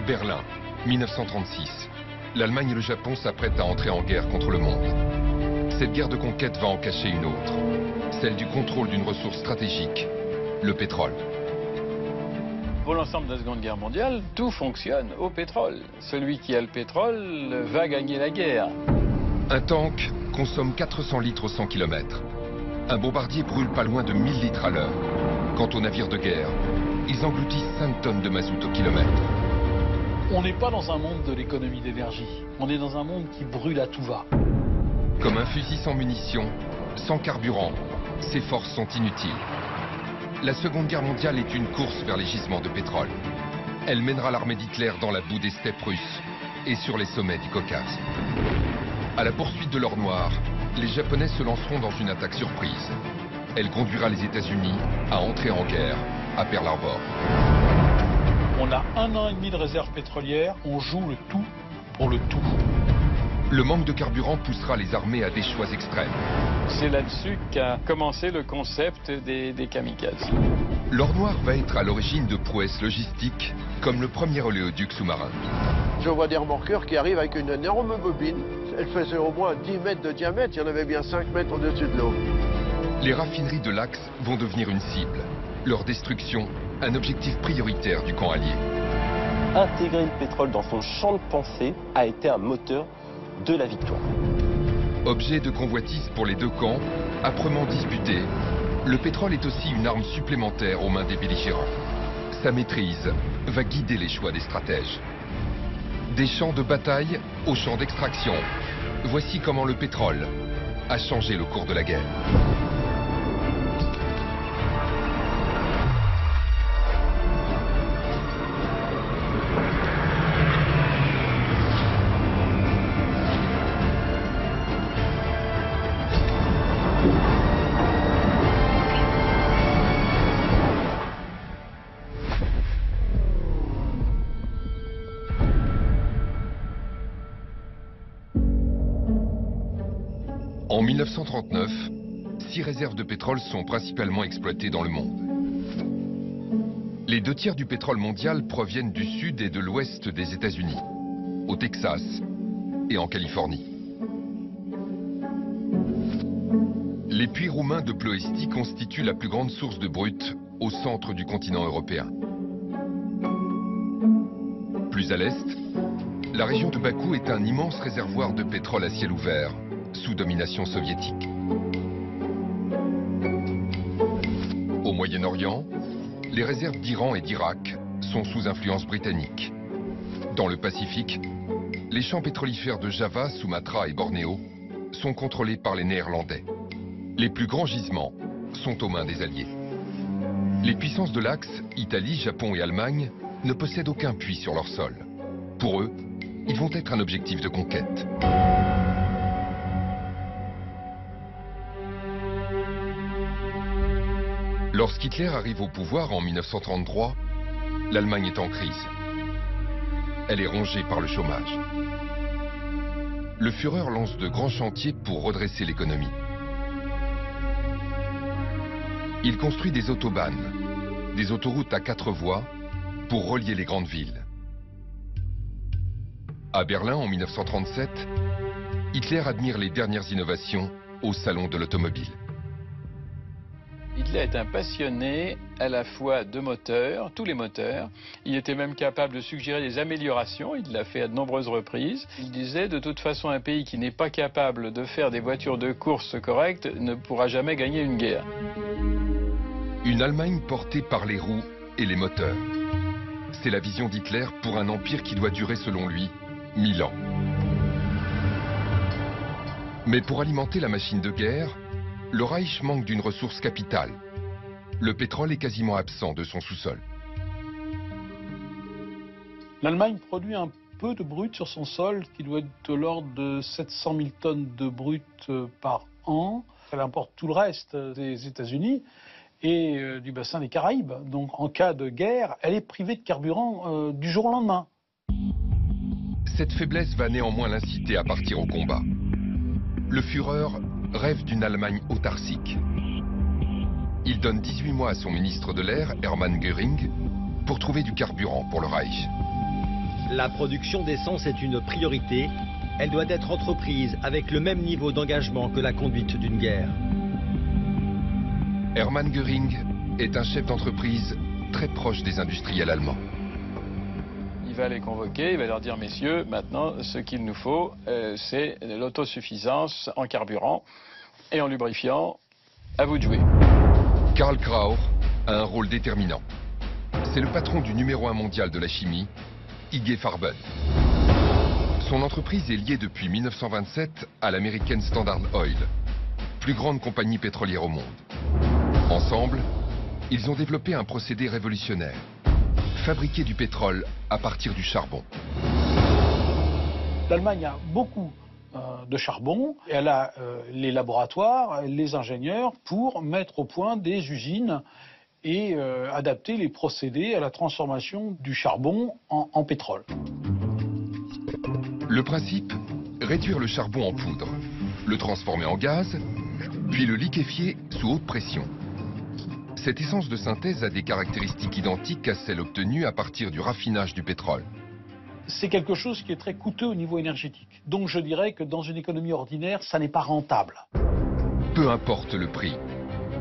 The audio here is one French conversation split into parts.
Berlin, 1936. L'Allemagne et le Japon s'apprêtent à entrer en guerre contre le monde. Cette guerre de conquête va en cacher une autre, celle du contrôle d'une ressource stratégique, le pétrole. Pour l'ensemble de la Seconde Guerre mondiale, tout fonctionne au pétrole. Celui qui a le pétrole va gagner la guerre. Un tank consomme 400 litres au 100 km. Un bombardier brûle pas loin de 1000 litres à l'heure. Quant aux navires de guerre, ils engloutissent 5 tonnes de mazout au kilomètre. On n'est pas dans un monde de l'économie d'énergie. On est dans un monde qui brûle à tout va. Comme un fusil sans munitions, sans carburant, ses forces sont inutiles. La Seconde Guerre mondiale est une course vers les gisements de pétrole. Elle mènera l'armée d'Hitler dans la boue des steppes russes et sur les sommets du Caucase. À la poursuite de l'or noir, les Japonais se lanceront dans une attaque surprise. Elle conduira les États-Unis à entrer en guerre à Pearl Harbor. On a 1 an et demi de réserve pétrolière, on joue le tout pour le tout. Le manque de carburant poussera les armées à des choix extrêmes. C'est là-dessus qu'a commencé le concept des kamikazes. L'or noir va être à l'origine de prouesses logistiques, comme le premier oléoduc sous-marin. Je vois des remorqueurs qui arrivent avec une énorme bobine. Elle faisait au moins 10 mètres de diamètre, il y en avait bien 5 mètres au-dessus de l'eau. Les raffineries de l'Axe vont devenir une cible. Leur destruction, un objectif prioritaire du camp allié. Intégrer le pétrole dans son champ de pensée a été un moteur de la victoire. Objet de convoitise pour les deux camps, âprement disputé, le pétrole est aussi une arme supplémentaire aux mains des belligérants. Sa maîtrise va guider les choix des stratèges. Des champs de bataille aux champs d'extraction. Voici comment le pétrole a changé le cours de la guerre. En 1939, 6 réserves de pétrole sont principalement exploitées dans le monde. Les 2/3 du pétrole mondial proviennent du sud et de l'ouest des États-Unis, au Texas et en Californie. Les puits roumains de Ploesti constituent la plus grande source de brut au centre du continent européen. Plus à l'est, la région de Bakou est un immense réservoir de pétrole à ciel ouvert, sous domination soviétique. Au Moyen-Orient, les réserves d'Iran et d'Irak sont sous influence britannique. Dans le Pacifique, les champs pétrolifères de Java, Sumatra et Bornéo sont contrôlés par les Néerlandais. Les plus grands gisements sont aux mains des Alliés. Les puissances de l'Axe, Italie, Japon et Allemagne, ne possèdent aucun puits sur leur sol. Pour eux, ils vont être un objectif de conquête. Lorsqu'Hitler arrive au pouvoir en 1933, l'Allemagne est en crise. Elle est rongée par le chômage. Le Führer lance de grands chantiers pour redresser l'économie. Il construit des autobahns, des autoroutes à 4 voies, pour relier les grandes villes. À Berlin en 1937, Hitler admire les dernières innovations au salon de l'automobile. Hitler est un passionné à la fois de moteurs, tous les moteurs. Il était même capable de suggérer des améliorations, il l'a fait à de nombreuses reprises. Il disait de toute façon un pays qui n'est pas capable de faire des voitures de course correctes ne pourra jamais gagner une guerre. Une Allemagne portée par les roues et les moteurs. C'est la vision d'Hitler pour un empire qui doit durer selon lui 1000 ans. Mais pour alimenter la machine de guerre, le Reich manque d'une ressource capitale. Le pétrole est quasiment absent de son sous-sol. L'Allemagne produit un peu de brut sur son sol, qui doit être de l'ordre de 700 000 tonnes de brut par an. Elle importe tout le reste des États-Unis et du bassin des Caraïbes. Donc en cas de guerre, elle est privée de carburant du jour au lendemain. Cette faiblesse va néanmoins l'inciter à partir au combat. Le Führer rêve d'une Allemagne autarcique. Il donne 18 mois à son ministre de l'air, Hermann Göring, pour trouver du carburant pour le Reich. La production d'essence est une priorité. Elle doit être entreprise avec le même niveau d'engagement que la conduite d'une guerre. Hermann Göring est un chef d'entreprise très proche des industriels allemands. Il va les convoquer, il va leur dire, messieurs, maintenant, ce qu'il nous faut, c'est l'autosuffisance en carburant et en lubrifiant. À vous de jouer. Karl Krauch a un rôle déterminant. C'est le patron du numéro 1 mondial de la chimie, IG Farben. Son entreprise est liée depuis 1927 à l'américaine Standard Oil, plus grande compagnie pétrolière au monde. Ensemble, ils ont développé un procédé révolutionnaire, fabriquer du pétrole à partir du charbon. L'Allemagne a beaucoup de charbon, et elle a les laboratoires, les ingénieurs pour mettre au point des usines et adapter les procédés à la transformation du charbon en pétrole. Le principe, réduire le charbon en poudre, le transformer en gaz, puis le liquéfier sous haute pression. Cette essence de synthèse a des caractéristiques identiques à celles obtenues à partir du raffinage du pétrole. C'est quelque chose qui est très coûteux au niveau énergétique. Donc je dirais que dans une économie ordinaire, ça n'est pas rentable. Peu importe le prix,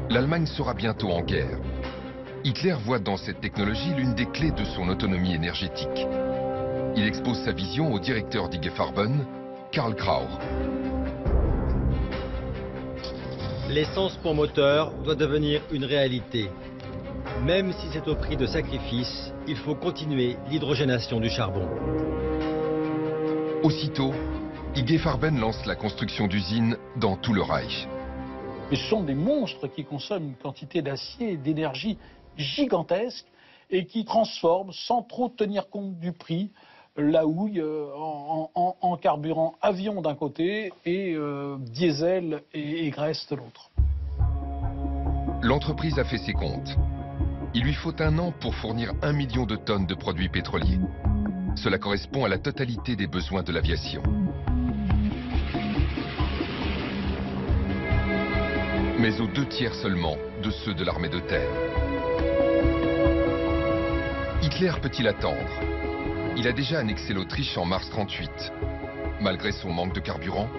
l'Allemagne sera bientôt en guerre. Hitler voit dans cette technologie l'une des clés de son autonomie énergétique. Il expose sa vision au directeur d'IG Farben, Karl Krauch. L'essence pour moteur doit devenir une réalité. Même si c'est au prix de sacrifices, il faut continuer l'hydrogénation du charbon. Aussitôt, IG Farben lance la construction d'usines dans tout le Reich. Mais ce sont des monstres qui consomment une quantité d'acier et d'énergie gigantesque et qui transforment, sans trop tenir compte du prix, la houille en carburant avion d'un côté et diesel et graisse de l'autre. L'entreprise a fait ses comptes. Il lui faut 1 an pour fournir 1 million de tonnes de produits pétroliers. Cela correspond à la totalité des besoins de l'aviation. Mais aux 2 tiers seulement de ceux de l'armée de terre. Hitler peut-il attendre? Il a déjà annexé l'Autriche en mars 1938. Malgré son manque de carburant,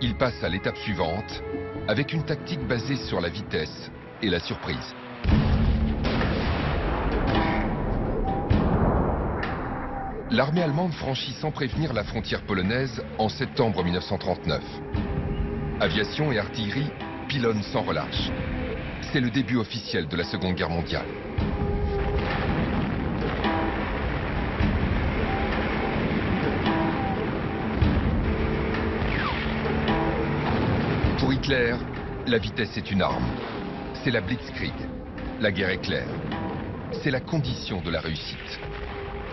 il passe à l'étape suivante, avec une tactique basée sur la vitesse et la surprise. L'armée allemande franchit sans prévenir la frontière polonaise en septembre 1939. Aviation et artillerie pilonnent sans relâche. C'est le début officiel de la Seconde Guerre mondiale. Pour Hitler, la vitesse est une arme. C'est la Blitzkrieg. La guerre est claire. C'est la condition de la réussite.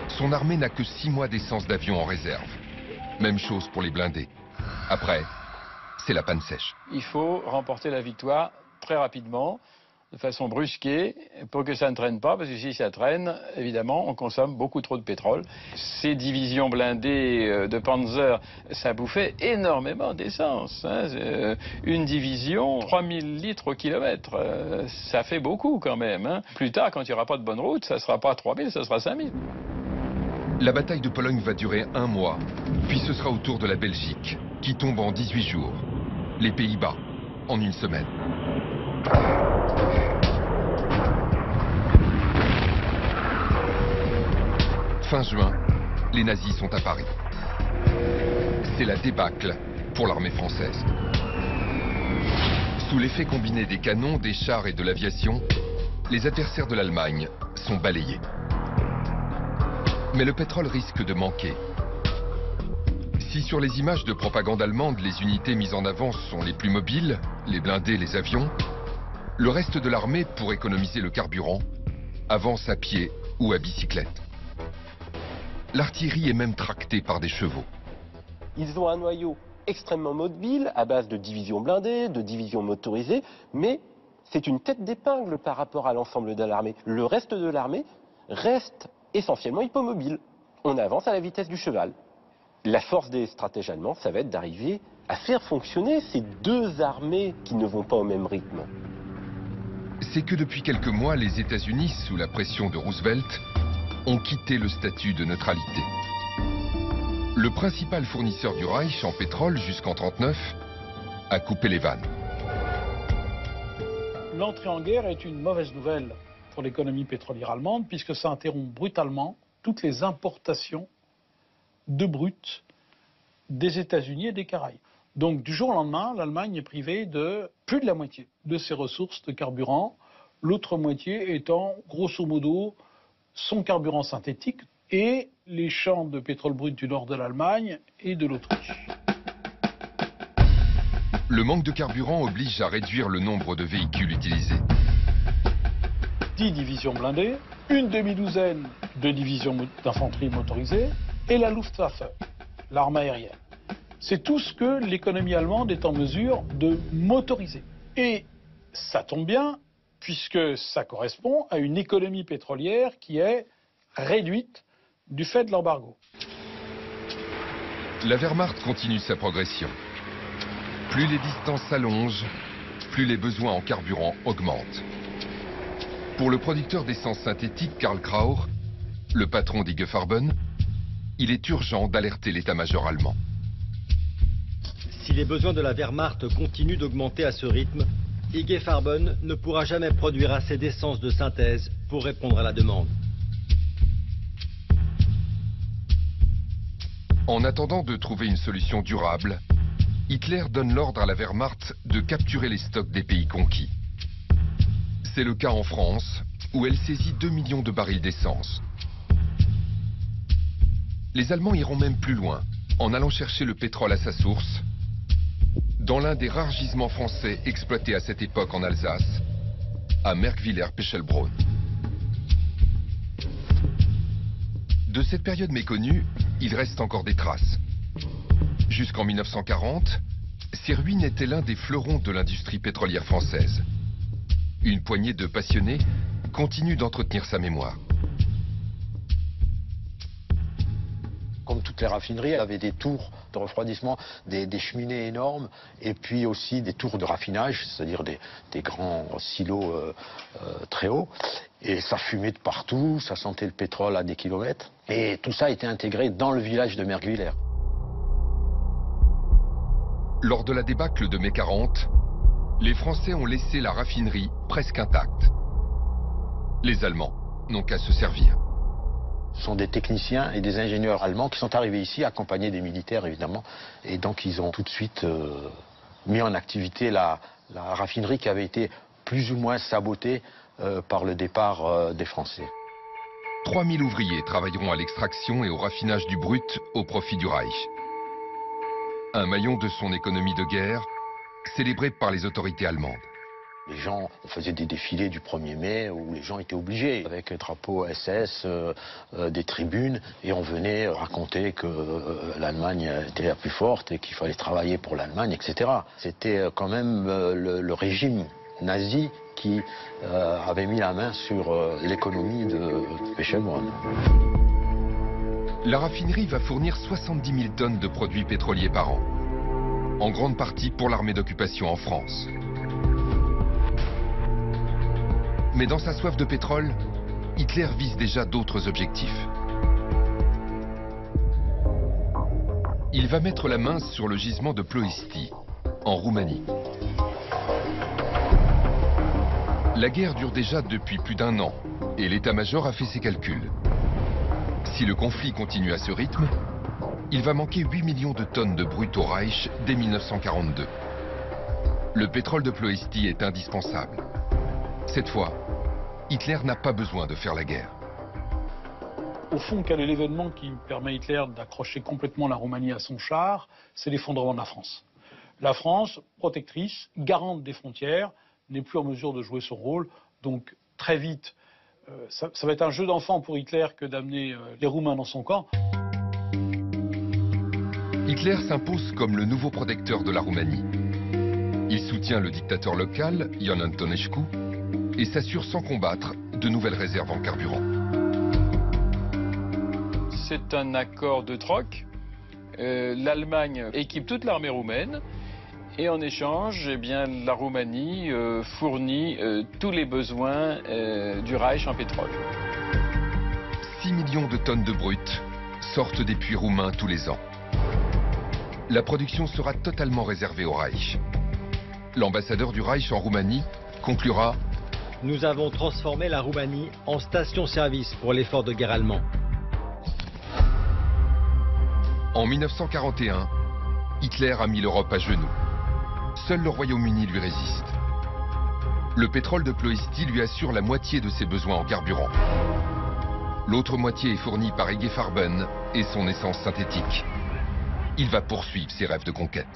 Son armée n'a que 6 mois d'essence d'avion en réserve. Même chose pour les blindés. Après, c'est la panne sèche. Il faut remporter la victoire très rapidement, de façon brusquée, pour que ça ne traîne pas, parce que si ça traîne, évidemment, on consomme beaucoup trop de pétrole. Ces divisions blindées de Panzer, ça bouffait énormément d'essence. Une division, 3000 litres au kilomètre, ça fait beaucoup quand même. Plus tard, quand il n'y aura pas de bonne route, ça ne sera pas 3000, ça sera 5000. La bataille de Pologne va durer 1 mois, puis ce sera au tour de la Belgique, qui tombe en 18 jours. Les Pays-Bas, en 1 semaine. Fin juin, les nazis sont à Paris. C'est la débâcle pour l'armée française. Sous l'effet combiné des canons, des chars et de l'aviation, les adversaires de l'Allemagne sont balayés. Mais le pétrole risque de manquer. Si sur les images de propagande allemande, les unités mises en avant sont les plus mobiles, les blindés, les avions, le reste de l'armée, pour économiser le carburant, avance à pied ou à bicyclette. L'artillerie est même tractée par des chevaux. Ils ont un noyau extrêmement mobile, à base de divisions blindées, de divisions motorisées, mais c'est une tête d'épingle par rapport à l'ensemble de l'armée. Le reste de l'armée reste essentiellement hippomobile. On avance à la vitesse du cheval. La force des stratèges allemands, ça va être d'arriver à faire fonctionner ces 2 armées qui ne vont pas au même rythme. C'est que depuis quelques mois, les États-Unis, sous la pression de Roosevelt, ont quitté le statut de neutralité. le principal fournisseur du Reich en pétrole jusqu'en 1939, a coupé les vannes. L'entrée en guerre est une mauvaise nouvelle pour l'économie pétrolière allemande puisque ça interrompt brutalement toutes les importations de brut des États-Unis et des Caraïbes. Donc du jour au lendemain, l'Allemagne est privée de plus de la moitié de ses ressources de carburant, l'autre moitié étant grosso modo son carburant synthétique et les champs de pétrole brut du nord de l'Allemagne et de l'Autriche. Le manque de carburant oblige à réduire le nombre de véhicules utilisés. 10 divisions blindées, une demi-douzaine de divisions d'infanterie motorisée et la Luftwaffe, l'arme aérienne. C'est tout ce que l'économie allemande est en mesure de motoriser. Et ça tombe bien, puisque ça correspond à une économie pétrolière qui est réduite du fait de l'embargo. La Wehrmacht continue sa progression. Plus les distances s'allongent, plus les besoins en carburant augmentent. Pour le producteur d'essence synthétique Karl Krauch, le patron d'IG Farben, il est urgent d'alerter l'état-major allemand. Si les besoins de la Wehrmacht continuent d'augmenter à ce rythme, IG Farben ne pourra jamais produire assez d'essence de synthèse pour répondre à la demande. En attendant de trouver une solution durable, Hitler donne l'ordre à la Wehrmacht de capturer les stocks des pays conquis. C'est le cas en France, où elle saisit 2 millions de barils d'essence. Les Allemands iront même plus loin, en allant chercher le pétrole à sa source, dans l'un des rares gisements français exploités à cette époque en Alsace, à Merkwiller-Pechelbronn. De cette période méconnue, il reste encore des traces. Jusqu'en 1940, ces ruines étaient l'un des fleurons de l'industrie pétrolière française. Une poignée de passionnés continue d'entretenir sa mémoire. Comme toutes les raffineries, elle avait des tours de refroidissement, des cheminées énormes, et puis aussi des tours de raffinage, c'est-à-dire des grands silos très hauts. Et ça fumait de partout, ça sentait le pétrole à des kilomètres. Et tout ça a été intégré dans le village de Merkwiller. Lors de la débâcle de mai 40, les Français ont laissé la raffinerie presque intacte. Les Allemands n'ont qu'à se servir. Ce sont des techniciens et des ingénieurs allemands qui sont arrivés ici, accompagnés des militaires évidemment. Et donc ils ont tout de suite mis en activité la raffinerie qui avait été plus ou moins sabotée par le départ des Français. 3000 ouvriers travailleront à l'extraction et au raffinage du brut au profit du Reich. Un maillon de son économie de guerre, célébré par les autorités allemandes. Les gens, on faisait des défilés du 1er mai où les gens étaient obligés, avec le drapeau SS, des tribunes, et on venait raconter que l'Allemagne était la plus forte et qu'il fallait travailler pour l'Allemagne, etc. C'était quand même le régime nazi qui avait mis la main sur l'économie de Pechelbronn. La raffinerie va fournir 70 000 tonnes de produits pétroliers par an, en grande partie pour l'armée d'occupation en France. Mais dans sa soif de pétrole, Hitler vise déjà d'autres objectifs. Il va mettre la main sur le gisement de Ploiești, en Roumanie. La guerre dure déjà depuis plus d'1 an, et l'état-major a fait ses calculs. Si le conflit continue à ce rythme, il va manquer 8 millions de tonnes de brut au Reich dès 1942. Le pétrole de Ploiești est indispensable. Cette fois, Hitler n'a pas besoin de faire la guerre. Au fond, quel est l'événement qui permet à Hitler d'accrocher complètement la Roumanie à son char? C'est l'effondrement de la France. La France, protectrice, garante des frontières, n'est plus en mesure de jouer son rôle. Donc très vite, ça va être un jeu d'enfant pour Hitler que d'amener les Roumains dans son camp. Hitler s'impose comme le nouveau protecteur de la Roumanie. Il soutient le dictateur local, Ion Antonescu, et s'assure sans combattre de nouvelles réserves en carburant. C'est un accord de troc. L'Allemagne équipe toute l'armée roumaine et en échange, eh bien, la Roumanie fournit tous les besoins du Reich en pétrole. 6 millions de tonnes de brut sortent des puits roumains tous les ans. la production sera totalement réservée au Reich. L'ambassadeur du Reich en Roumanie conclura: Nous avons transformé la Roumanie en station-service pour l'effort de guerre allemand. En 1941, Hitler a mis l'Europe à genoux. Seul le Royaume-Uni lui résiste. Le pétrole de Ploesti lui assure la moitié de ses besoins en carburant. L'autre moitié est fournie par IG Farben et son essence synthétique. Il va poursuivre ses rêves de conquête.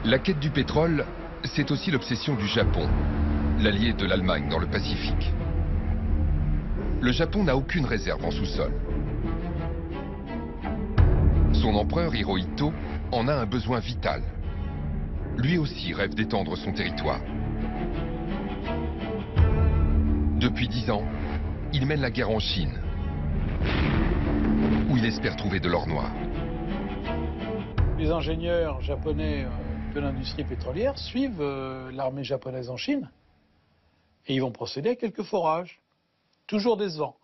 La quête du pétrole, c'est aussi l'obsession du Japon, l'allié de l'Allemagne dans le Pacifique. Le Japon n'a aucune réserve en sous-sol. Son empereur Hirohito en a un besoin vital. Lui aussi rêve d'étendre son territoire. Depuis 10 ans, il mène la guerre en Chine, où il espère trouver de l'or noir. Les ingénieurs japonais de l'industrie pétrolière suivent l'armée japonaise en Chine et ils vont procéder à quelques forages, toujours décevants.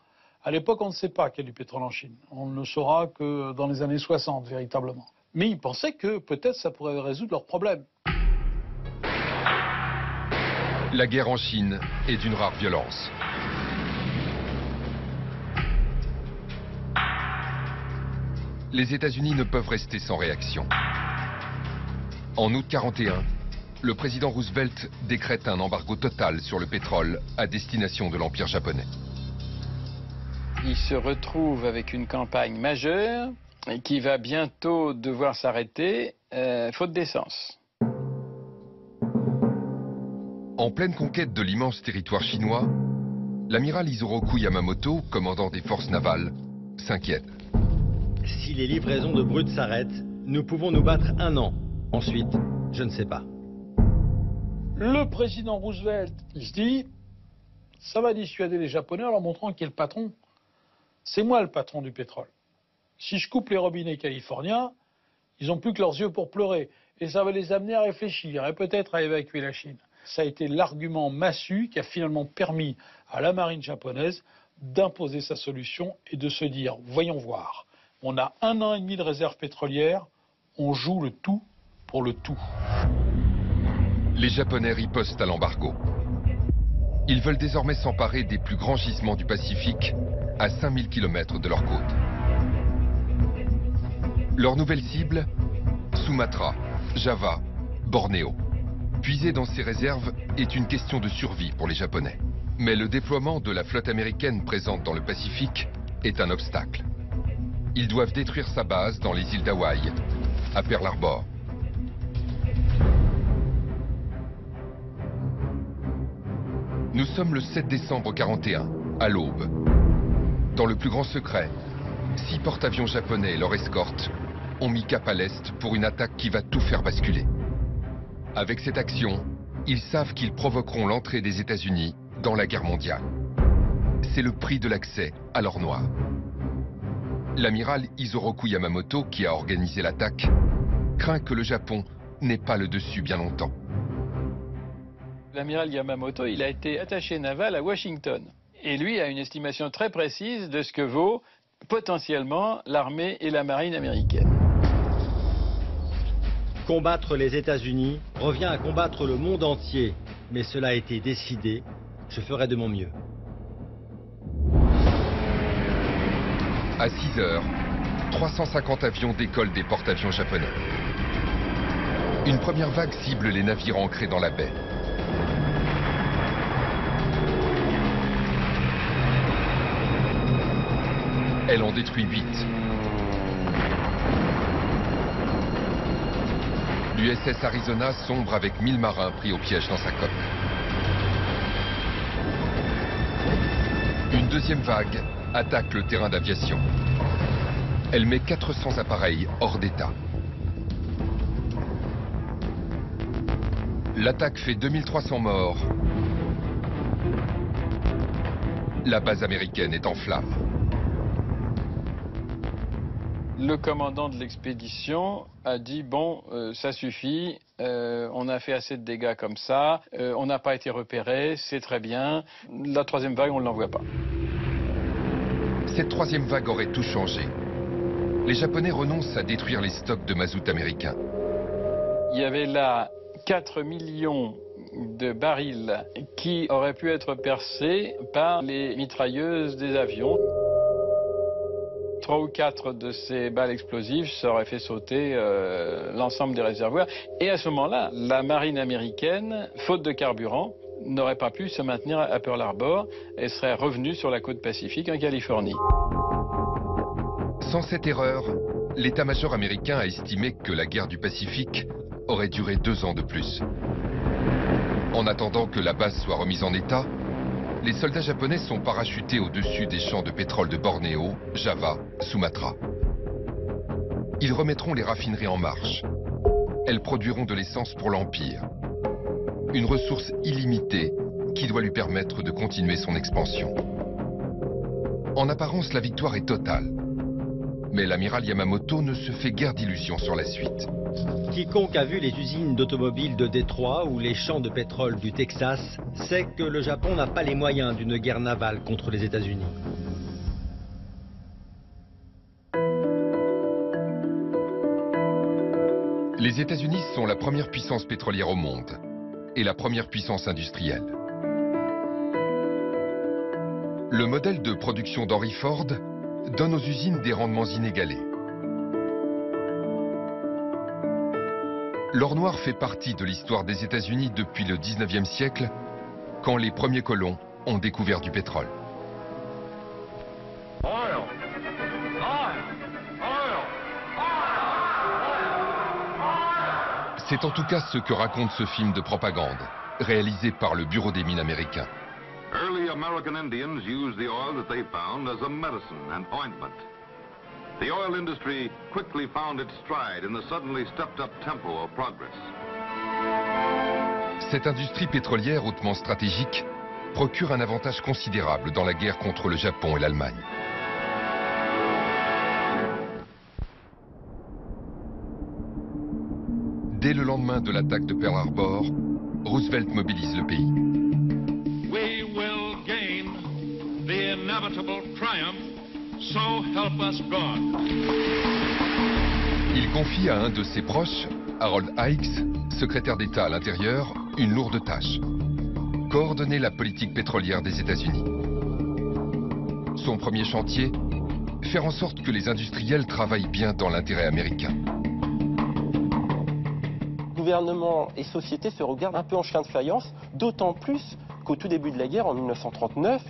À l'époque, on ne sait pas qu'il y a du pétrole en Chine. On ne le saura que dans les années 60, véritablement. Mais ils pensaient que peut-être ça pourrait résoudre leurs problèmes. La guerre en Chine est d'une rare violence. Les États-Unis ne peuvent rester sans réaction. En août 1941, le président Roosevelt décrète un embargo total sur le pétrole à destination de l'Empire japonais. Il se retrouve avec une campagne majeure qui va bientôt devoir s'arrêter, faute d'essence. En pleine conquête de l'immense territoire chinois, l'amiral Isoroku Yamamoto, commandant des forces navales, s'inquiète. Si les livraisons de brut s'arrêtent, nous pouvons nous battre 1 an. Ensuite, je ne sais pas. Le président Roosevelt, il se dit, ça va dissuader les Japonais en leur montrant qui est le patron. C'est moi le patron du pétrole. Si je coupe les robinets californiens, ils n'ont plus que leurs yeux pour pleurer. Et ça va les amener à réfléchir et peut-être à évacuer la Chine. Ça a été l'argument massu qui a finalement permis à la marine japonaise d'imposer sa solution et de se dire, voyons voir, on a 1 an et demi de réserve pétrolière, on joue le tout pour le tout. Les Japonais ripostent à l'embargo. Ils veulent désormais s'emparer des plus grands gisements du Pacifique, à 5000 km de leur côte. Leur nouvelle cible, Sumatra, Java, Bornéo. Puiser dans ces réserves est une question de survie pour les Japonais. Mais le déploiement de la flotte américaine présente dans le Pacifique est un obstacle. Ils doivent détruire sa base dans les îles d'Hawaï, à Pearl Harbor. Nous sommes le 7 décembre 1941, à l'aube. Dans le plus grand secret, 6 porte-avions japonais et leur escorte ont mis cap à l'est pour une attaque qui va tout faire basculer. Avec cette action, ils savent qu'ils provoqueront l'entrée des États-Unis dans la guerre mondiale. C'est le prix de l'accès à l'or noir. L'amiral Isoroku Yamamoto, qui a organisé l'attaque, craint que le Japon n'ait pas le dessus bien longtemps. L'amiral Yamamoto, il a été attaché naval à Washington. Et lui a une estimation très précise de ce que vaut potentiellement l'armée et la marine américaine. Combattre les États-Unis revient à combattre le monde entier. Mais cela a été décidé, je ferai de mon mieux. À 6 heures, 350 avions décollent des porte-avions japonais. Une première vague cible les navires ancrés dans la baie. Elle en détruit 8. L'USS Arizona sombre avec 1000 marins pris au piège dans sa coque. Une deuxième vague attaque le terrain d'aviation. Elle met 400 appareils hors d'état. L'attaque fait 2300 morts. La base américaine est en flammes. Le commandant de l'expédition a dit bon, ça suffit, on a fait assez de dégâts comme ça, on n'a pas été repéré, c'est très bien. La troisième vague, on ne l'envoie pas. Cette troisième vague aurait tout changé. Les Japonais renoncent à détruire les stocks de mazout américains. Il y avait là 4 millions de barils qui auraient pu être percés par les mitrailleuses des avions. 3 ou 4 de ces balles explosives, ça aurait fait sauter l'ensemble des réservoirs. Et à ce moment-là, la marine américaine, faute de carburant, n'aurait pas pu se maintenir à Pearl Harbor et serait revenue sur la côte Pacifique en Californie. Sans cette erreur, l'état-major américain a estimé que la guerre du Pacifique aurait duré 2 ans de plus. En attendant que la base soit remise en état, les soldats japonais sont parachutés au-dessus des champs de pétrole de Bornéo, Java, Sumatra. Ils remettront les raffineries en marche. Elles produiront de l'essence pour l'Empire. Une ressource illimitée qui doit lui permettre de continuer son expansion. En apparence, la victoire est totale. Mais l'amiral Yamamoto ne se fait guère d'illusions sur la suite. Quiconque a vu les usines d'automobiles de Détroit ou les champs de pétrole du Texas sait que le Japon n'a pas les moyens d'une guerre navale contre les États-Unis. Les États-Unis sont la première puissance pétrolière au monde et la première puissance industrielle. Le modèle de production d'Henry Ford donne aux usines des rendements inégalés. L'or noir fait partie de l'histoire des États-Unis depuis le 19e siècle, quand les premiers colons ont découvert du pétrole. C'est en tout cas ce que raconte ce film de propagande, réalisé par le Bureau des mines américain. Early American Indians used the oil that they found as a medicine and ointment. The oil industry quickly found its stride in the suddenly stepped-up tempo of progress. Cette industrie pétrolière hautement stratégique procure un avantage considérable dans la guerre contre le Japon et l'Allemagne. Dès le lendemain de l'attaque de Pearl Harbor, Roosevelt mobilise le pays. We will gain the inevitable triumph, so help us God. Il confie à un de ses proches, Harold Ickes, secrétaire d'État à l'Intérieur, une lourde tâche. Coordonner la politique pétrolière des États-Unis. Son premier chantier, faire en sorte que les industriels travaillent bien dans l'intérêt américain. Gouvernement et société se regardent un peu en chien de faïence, d'autant plus qu'au tout début de la guerre, en 1939,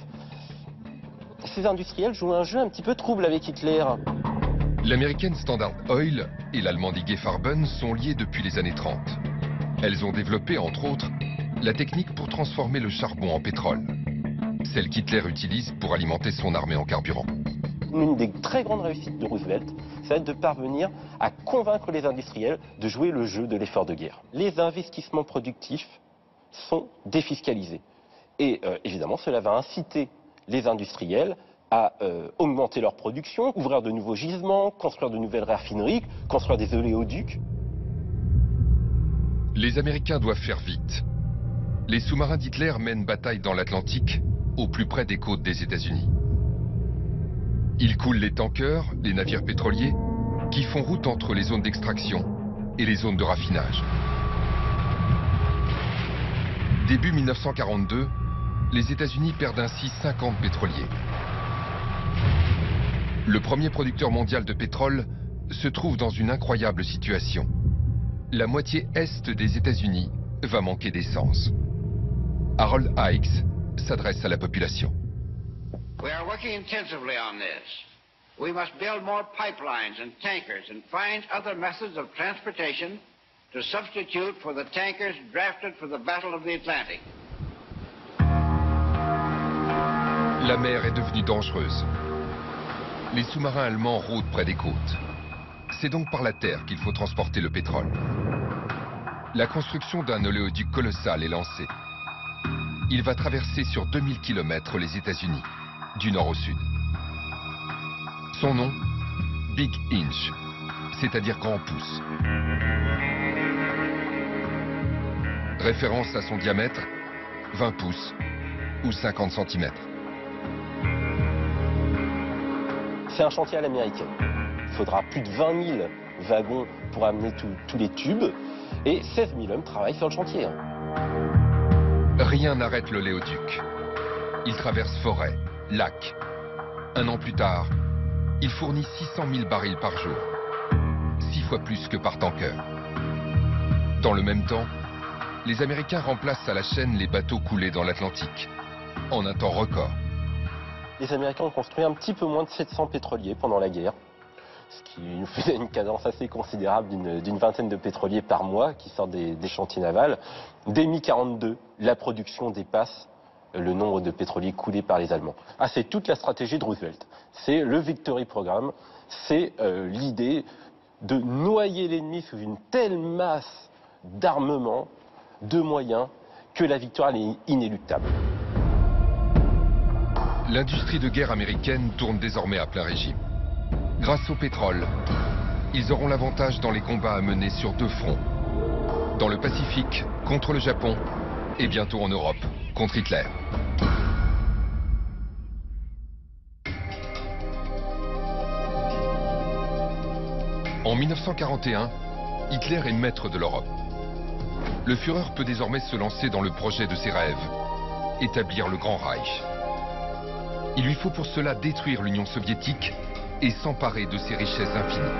ces industriels jouent un jeu un petit peu trouble avec Hitler. L'américaine Standard Oil et l'allemande IG Farben sont liées depuis les années 30. Elles ont développé, entre autres, la technique pour transformer le charbon en pétrole, celle qu'Hitler utilise pour alimenter son armée en carburant. Une des très grandes réussites de Roosevelt, ça va être de parvenir à convaincre les industriels de jouer le jeu de l'effort de guerre. Les investissements productifs sont défiscalisés. Et évidemment, cela va inciter les industriels à augmenter leur production, ouvrir de nouveaux gisements, construire de nouvelles raffineries, construire des oléoducs. Les Américains doivent faire vite. Les sous-marins d'Hitler mènent bataille dans l'Atlantique, au plus près des côtes des États-Unis. Ils coulent les tankers, les navires pétroliers, qui font route entre les zones d'extraction et les zones de raffinage. Début 1942, les États-Unis perdent ainsi 50 pétroliers. Le premier producteur mondial de pétrole se trouve dans une incroyable situation. La moitié est des États-Unis va manquer d'essence. Harold Ickes s'adresse à la population. We are working intensively on this. We must build more pipelines and tankers and find other methods of transportation to substitute for the tankers drafted for the Battle of the Atlantic. La mer est devenue dangereuse. Les sous-marins allemands rôdent près des côtes. C'est donc par la terre qu'il faut transporter le pétrole. La construction d'un oléoduc colossal est lancée. Il va traverser sur 2000 km les États-Unis, du nord au sud. Son nom, Big Inch, c'est-à-dire grand pouce. Référence à son diamètre, 20 pouces ou 50 cm. C'est un chantier à l'américaine. Il faudra plus de 20 000 wagons pour amener tous les tubes et 16 000 hommes travaillent sur le chantier. Rien n'arrête le Léoduc. Il traverse forêts, lacs. Un an plus tard, il fournit 600 000 barils par jour, 6 fois plus que par tanker. Dans le même temps, les Américains remplacent à la chaîne les bateaux coulés dans l'Atlantique, en un temps record. Les Américains ont construit un petit peu moins de 700 pétroliers pendant la guerre, ce qui nous fait une cadence assez considérable d'une vingtaine de pétroliers par mois qui sortent des chantiers navals. Dès mi-42, la production dépasse le nombre de pétroliers coulés par les Allemands. Ah, c'est toute la stratégie de Roosevelt. C'est le Victory Programme, c'est l'idée de noyer l'ennemi sous une telle masse d'armement, de moyens, que la victoire est inéluctable. L'industrie de guerre américaine tourne désormais à plein régime. Grâce au pétrole, ils auront l'avantage dans les combats à mener sur 2 fronts. Dans le Pacifique, contre le Japon, et bientôt en Europe, contre Hitler. En 1941, Hitler est maître de l'Europe. Le Führer peut désormais se lancer dans le projet de ses rêves, établir le Grand Reich. Il lui faut pour cela détruire l'Union soviétique et s'emparer de ses richesses infinies.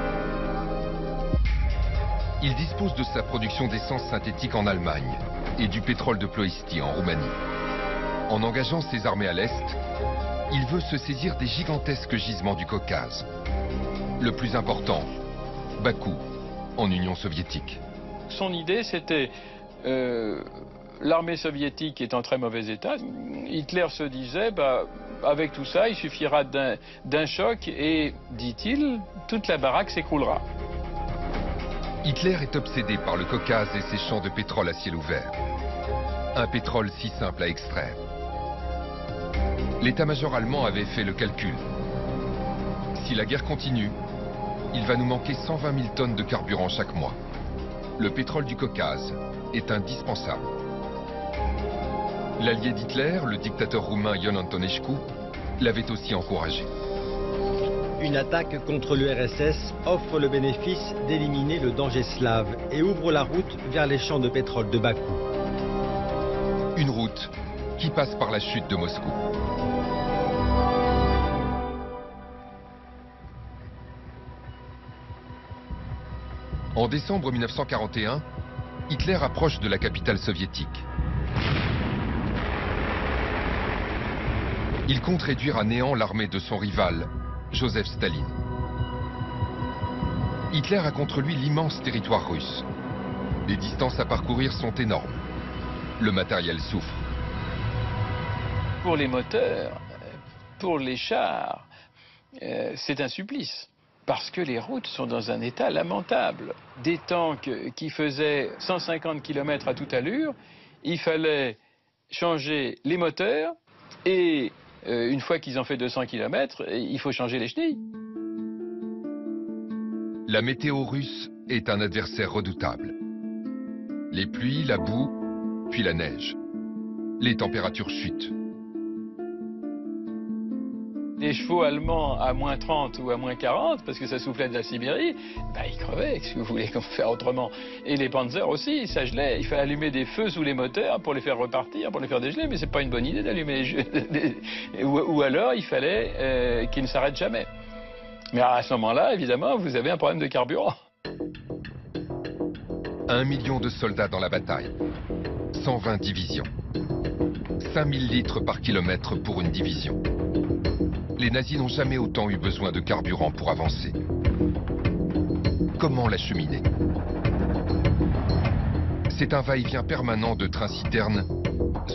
Il dispose de sa production d'essence synthétique en Allemagne et du pétrole de Ploiesti en Roumanie. En engageant ses armées à l'Est, il veut se saisir des gigantesques gisements du Caucase. Le plus important, Bakou, en Union soviétique. Son idée, c'était l'armée soviétique est en très mauvais état. Hitler se disait, avec tout ça, il suffira d'un choc et, dit-il, toute la baraque s'écroulera. Hitler est obsédé par le Caucase et ses champs de pétrole à ciel ouvert. Un pétrole si simple à extraire. L'état-major allemand avait fait le calcul. Si la guerre continue, il va nous manquer 120 000 tonnes de carburant chaque mois. Le pétrole du Caucase est indispensable. L'allié d'Hitler, le dictateur roumain Ion Antonescu, l'avait aussi encouragé. Une attaque contre l'URSS offre le bénéfice d'éliminer le danger slave et ouvre la route vers les champs de pétrole de Bakou. Une route qui passe par la chute de Moscou. En décembre 1941, Hitler approche de la capitale soviétique. Il compte réduire à néant l'armée de son rival, Joseph Staline. Hitler a contre lui l'immense territoire russe. Les distances à parcourir sont énormes. Le matériel souffre. Pour les moteurs, pour les chars, c'est un supplice. Parce que les routes sont dans un état lamentable. Des tanks qui faisaient 150 km à toute allure, il fallait changer les moteurs et une fois qu'ils ont fait 200 km, il faut changer les chenilles. La météo russe est un adversaire redoutable. Les pluies, la boue, puis la neige. Les températures chutent. Les chevaux allemands à moins 30 ou à moins 40, parce que ça soufflait de la Sibérie, ils crevaient, qu'est-ce que vous voulez faire autrement? Et les Panzers aussi, ça gelait. Il fallait allumer des feux sous les moteurs pour les faire repartir, pour les faire dégeler, mais c'est pas une bonne idée d'allumer ou alors il fallait qu'ils ne s'arrêtent jamais. Mais à ce moment-là, évidemment, vous avez un problème de carburant. 1 million de soldats dans la bataille. 120 divisions. 5000 litres par kilomètre pour une division. Les nazis n'ont jamais autant eu besoin de carburant pour avancer. Comment l'acheminer? C'est un va-et-vient permanent de trains-citernes,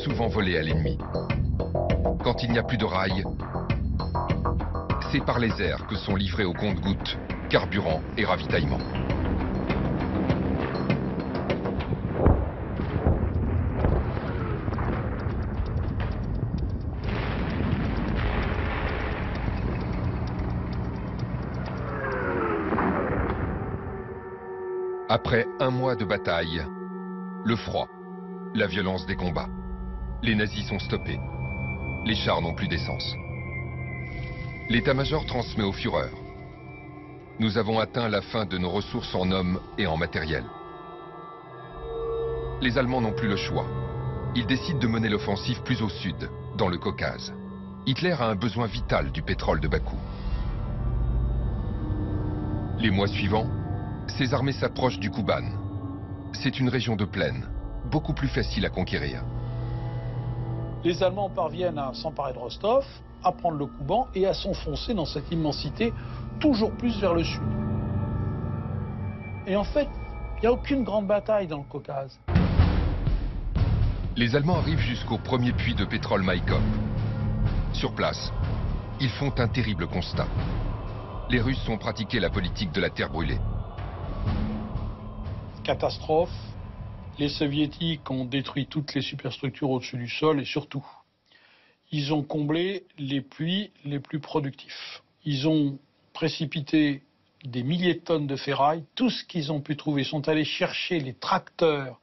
souvent volés à l'ennemi. Quand il n'y a plus de rails, c'est par les airs que sont livrés au compte-gouttes carburant et ravitaillement. Après un mois de bataille, le froid, la violence des combats, les nazis sont stoppés. Les chars n'ont plus d'essence. L'état-major transmet au Führer: nous avons atteint la fin de nos ressources en hommes et en matériel. Les Allemands n'ont plus le choix. Ils décident de mener l'offensive plus au sud, dans le Caucase. Hitler a un besoin vital du pétrole de Bakou. Les mois suivants, ses armées s'approchent du Kouban. C'est une région de plaine, beaucoup plus facile à conquérir. Les Allemands parviennent à s'emparer de Rostov, à prendre le Kouban et à s'enfoncer dans cette immensité toujours plus vers le sud. Et en fait, il n'y a aucune grande bataille dans le Caucase. Les Allemands arrivent jusqu'au premier puits de pétrole Maïkop. Sur place, ils font un terrible constat. Les Russes ont pratiqué la politique de la terre brûlée. Catastrophe. Les Soviétiques ont détruit toutes les superstructures au-dessus du sol et surtout, ils ont comblé les puits les plus productifs. Ils ont précipité des milliers de tonnes de ferraille, tout ce qu'ils ont pu trouver. Ils sont allés chercher les tracteurs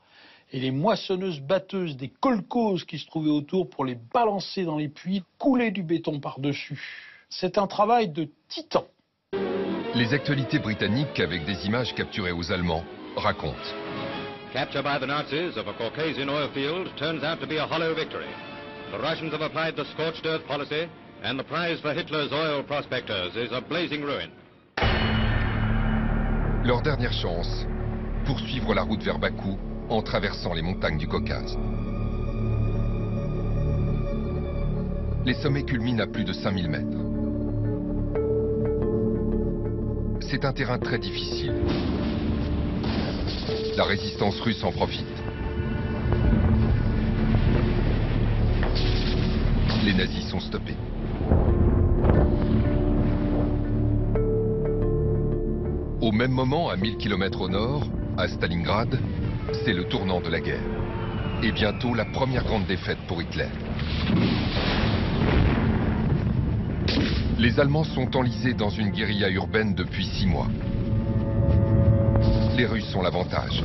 et les moissonneuses-batteuses des kolkhozes qui se trouvaient autour pour les balancer dans les puits, couler du béton par-dessus. C'est un travail de titan. Les actualités britanniques, avec des images capturées aux Allemands, racontent. Capture by the Nazis of a Caucasian oil field turns out to be a hollow victory. The Russians have applied the scorched earth policy, and the prize for Hitler's oil prospectors is a blazing ruin. Leur dernière chance, poursuivre la route vers Bakou en traversant les montagnes du Caucase. Les sommets culminent à plus de 5000 mètres. C'est un terrain très difficile. La résistance russe en profite. Les nazis sont stoppés. Au même moment, à 1000 km au nord, à Stalingrad, c'est le tournant de la guerre. Et bientôt la première grande défaite pour Hitler. Les Allemands sont enlisés dans une guérilla urbaine depuis 6 mois. Les Russes ont l'avantage.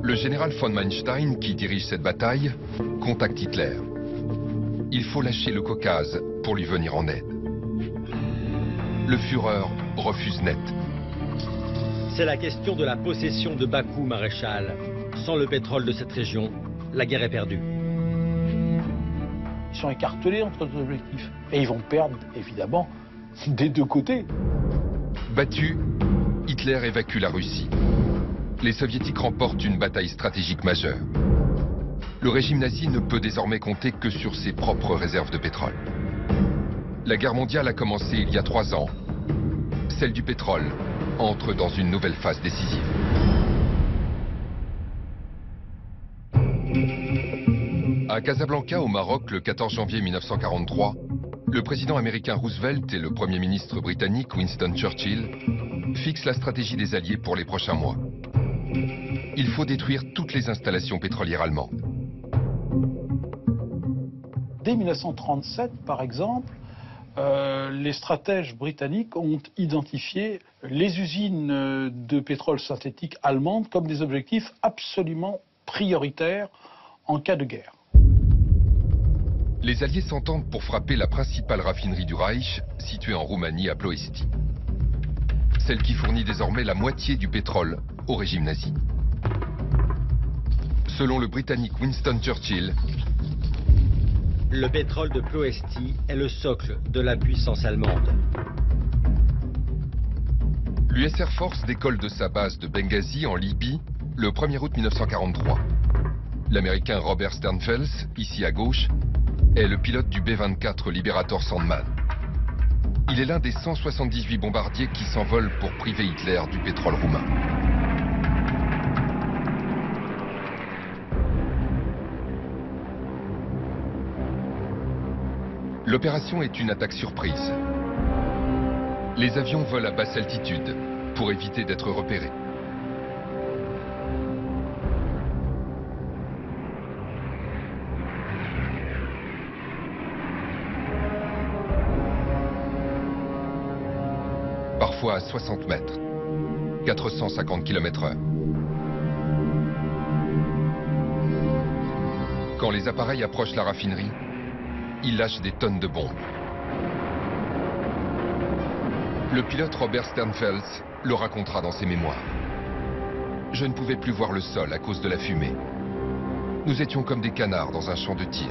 Le général von Manstein, qui dirige cette bataille, contacte Hitler. Il faut lâcher le Caucase pour lui venir en aide. Le Führer refuse net. C'est la question de la possession de Bakou, maréchal. Sans le pétrole de cette région, la guerre est perdue. Ils sont écartelés entre deux objectifs. Et ils vont perdre, évidemment, des deux côtés. Battu, Hitler évacue la Russie. Les Soviétiques remportent une bataille stratégique majeure. Le régime nazi ne peut désormais compter que sur ses propres réserves de pétrole. La guerre mondiale a commencé il y a 3 ans. Celle du pétrole entre dans une nouvelle phase décisive. À Casablanca, au Maroc, le 14 janvier 1943, le président américain Roosevelt et le premier ministre britannique Winston Churchill fixent la stratégie des Alliés pour les prochains mois. Il faut détruire toutes les installations pétrolières allemandes. Dès 1937, par exemple, les stratèges britanniques ont identifié les usines de pétrole synthétique allemandes comme des objectifs absolument prioritaires en cas de guerre. Les Alliés s'entendent pour frapper la principale raffinerie du Reich, située en Roumanie à Ploiești. Celle qui fournit désormais la moitié du pétrole au régime nazi. Selon le Britannique Winston Churchill, le pétrole de Ploiești est le socle de la puissance allemande. L'US Air Force décolle de sa base de Benghazi en Libye le 1er août 1943. L'Américain Robert Sternfels, ici à gauche, est le pilote du B-24 Liberator Sandman. Il est l'un des 178 bombardiers qui s'envolent pour priver Hitler du pétrole roumain. L'opération est une attaque surprise. Les avions volent à basse altitude pour éviter d'être repérés. fois à 60 mètres, 450 km/h. Quand les appareils approchent la raffinerie, ils lâchent des tonnes de bombes. Le pilote Robert Sternfels le racontera dans ses mémoires. Je ne pouvais plus voir le sol à cause de la fumée. Nous étions comme des canards dans un champ de tir.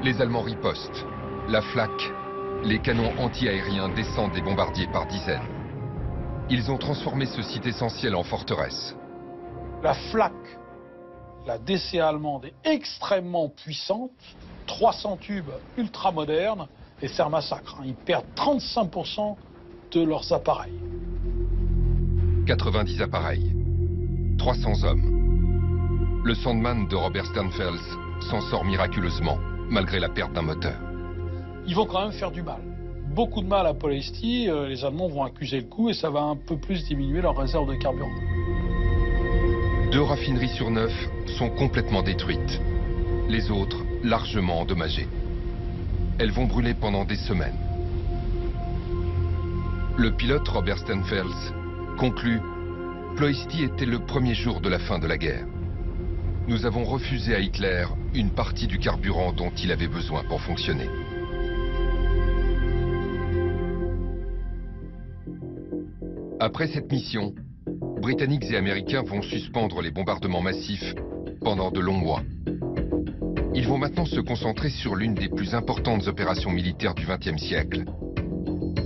Les Allemands ripostent. La flaque, les canons anti-aériens descendent des bombardiers par dizaines. Ils ont transformé ce site essentiel en forteresse. La flaque, la DCA allemande, est extrêmement puissante. 300 tubes ultra modernes. Et c'est un massacre. Ils perdent 35% de leurs appareils. 90 appareils, 300 hommes. Le Sandman de Robert Sternfels s'en sort miraculeusement, malgré la perte d'un moteur. Ils vont quand même faire du mal. Beaucoup de mal à Ploesti. Les Allemands vont accuser le coup et ça va un peu plus diminuer leur réserve de carburant. 2 raffineries sur 9 sont complètement détruites. Les autres, largement endommagées. Elles vont brûler pendant des semaines. Le pilote Robert Sternfels conclut « Ploesti était le premier jour de la fin de la guerre. Nous avons refusé à Hitler une partie du carburant dont il avait besoin pour fonctionner. » Après cette mission, Britanniques et Américains vont suspendre les bombardements massifs pendant de longs mois. Ils vont maintenant se concentrer sur l'une des plus importantes opérations militaires du XXe siècle.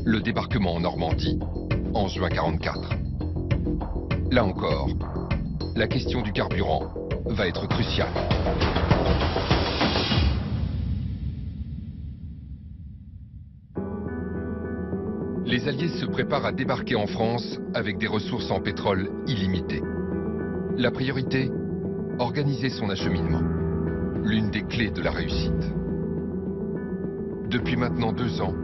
Le débarquement en Normandie, en juin 1944. Là encore, la question du carburant va être cruciale. Les Alliés se préparent à débarquer en France avec des ressources en pétrole illimitées. La priorité, organiser son acheminement. L'une des clés de la réussite. Depuis maintenant 2 ans,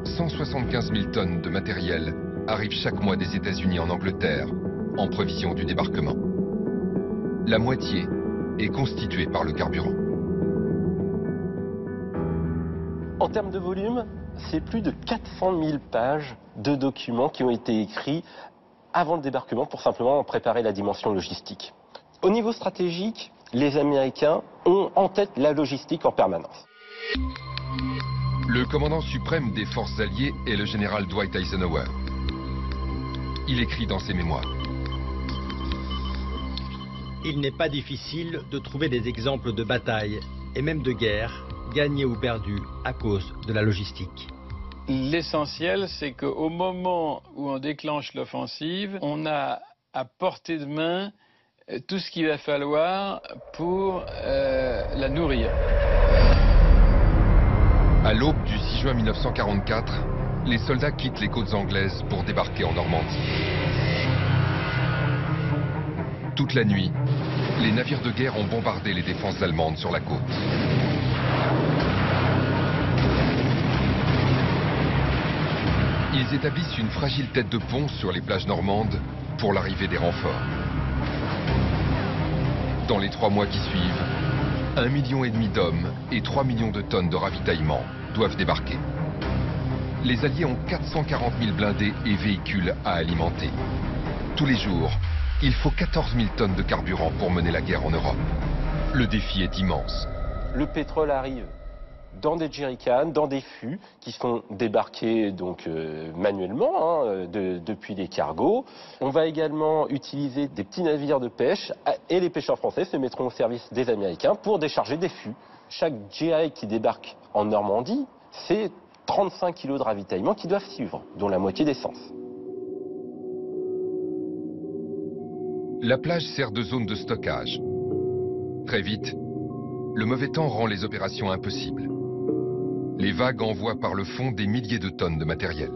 175 000 tonnes de matériel arrivent chaque mois des États-Unis en Angleterre, en prévision du débarquement. La moitié est constituée par le carburant. En termes de volume, c'est plus de 400 000 pages de documents qui ont été écrits avant le débarquement pour simplement préparer la dimension logistique. Au niveau stratégique, les Américains ont en tête la logistique en permanence. Le commandant suprême des forces alliées est le général Dwight Eisenhower. Il écrit dans ses mémoires. Il n'est pas difficile de trouver des exemples de batailles et même de guerres gagnées ou perdues à cause de la logistique. L'essentiel, c'est qu'au moment où on déclenche l'offensive, on a à portée de main tout ce qu'il va falloir pour la nourrir. À l'aube du 6 juin 1944, les soldats quittent les côtes anglaises pour débarquer en Normandie. Toute la nuit, les navires de guerre ont bombardé les défenses allemandes sur la côte. Ils établissent une fragile tête de pont sur les plages normandes pour l'arrivée des renforts. Dans les 3 mois qui suivent, 1,5 million d'hommes et 3 millions de tonnes de ravitaillement doivent débarquer. Les Alliés ont 440 000 blindés et véhicules à alimenter. Tous les jours, il faut 14 000 tonnes de carburant pour mener la guerre en Europe. Le défi est immense. Le pétrole arrive dans des jerrycans, dans des fûts qui sont débarqués donc manuellement depuis les cargos. On va également utiliser des petits navires de pêche et les pêcheurs français se mettront au service des Américains pour décharger des fûts. Chaque GI qui débarque en Normandie, c'est 35 kilos de ravitaillement qui doivent suivre, dont la moitié d'essence. La plage sert de zone de stockage. Très vite, le mauvais temps rend les opérations impossibles. Les vagues envoient par le fond des milliers de tonnes de matériel.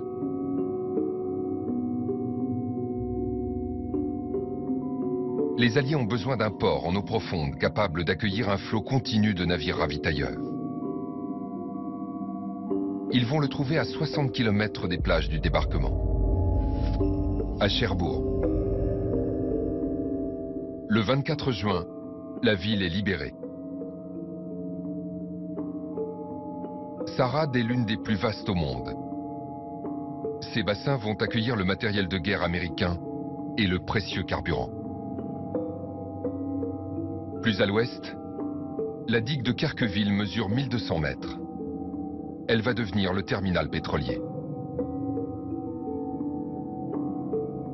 Les Alliés ont besoin d'un port en eau profonde capable d'accueillir un flot continu de navires ravitailleurs. Ils vont le trouver à 60 km des plages du débarquement. À Cherbourg. Le 24 juin, la ville est libérée. Sa rade est l'une des plus vastes au monde. ces bassins vont accueillir le matériel de guerre américain et le précieux carburant. Plus à l'ouest, la digue de Kerqueville mesure 1200 mètres. Elle va devenir le terminal pétrolier.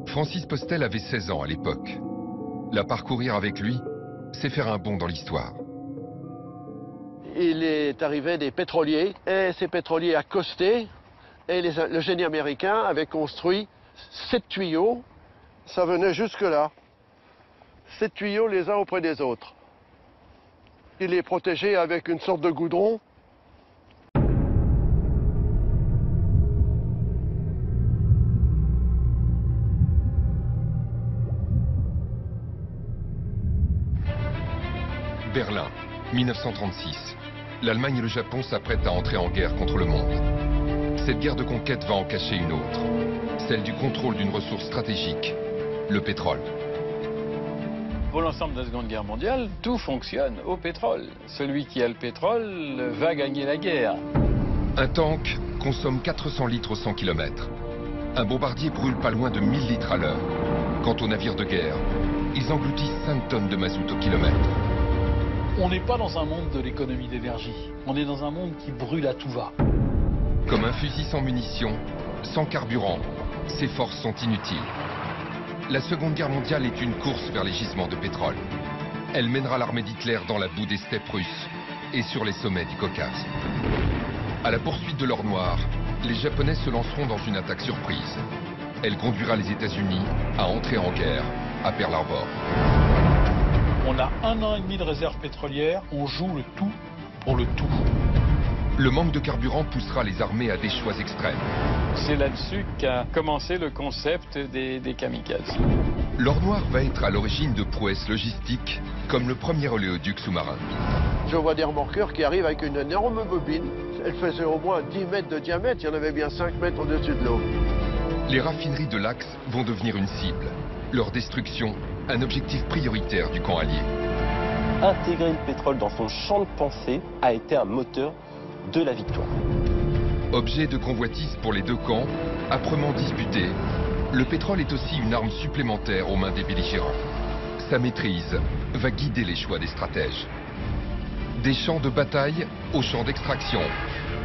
Francis Postel avait 16 ans à l'époque. La parcourir avec lui, c'est faire un bond dans l'histoire. Il est arrivé des pétroliers, et ces pétroliers accostaient, et le génie américain avait construit 7 tuyaux, ça venait jusque-là. 7 tuyaux les uns auprès des autres. Il est protégé avec une sorte de goudron. Berlin, 1936. L'Allemagne et le Japon s'apprêtent à entrer en guerre contre le monde. Cette guerre de conquête va en cacher une autre, celle du contrôle d'une ressource stratégique, le pétrole. Pour l'ensemble de la Seconde Guerre mondiale, tout fonctionne au pétrole. Celui qui a le pétrole va gagner la guerre. Un tank consomme 400 litres au 100 km. Un bombardier brûle pas loin de 1000 litres à l'heure. Quant aux navires de guerre, ils engloutissent 5 tonnes de mazout au kilomètre. On n'est pas dans un monde de l'économie d'énergie. On est dans un monde qui brûle à tout va. Comme un fusil sans munitions, sans carburant, ces forces sont inutiles. La Seconde Guerre mondiale est une course vers les gisements de pétrole. Elle mènera l'armée d'Hitler dans la boue des steppes russes et sur les sommets du Caucase. À la poursuite de l'or noir, les Japonais se lanceront dans une attaque surprise. Elle conduira les États-Unis à entrer en guerre à Pearl Harbor. On a 1 an et demi de réserve pétrolière, on joue le tout pour le tout. Le manque de carburant poussera les armées à des choix extrêmes. C'est là-dessus qu'a commencé le concept des kamikazes. L'or noir va être à l'origine de prouesses logistiques, comme le premier oléoduc sous-marin. Je vois des remorqueurs qui arrivent avec une énorme bobine. Elle faisait au moins 10 mètres de diamètre, il y en avait bien 5 mètres au-dessus de l'eau. Les raffineries de l'Axe vont devenir une cible. Leur destruction, un objectif prioritaire du camp allié. Intégrer le pétrole dans son champ de pensée a été un moteur de la victoire. Objet de convoitise pour les deux camps, âprement disputé, le pétrole est aussi une arme supplémentaire aux mains des belligérants. Sa maîtrise va guider les choix des stratèges. Des champs de bataille aux champs d'extraction.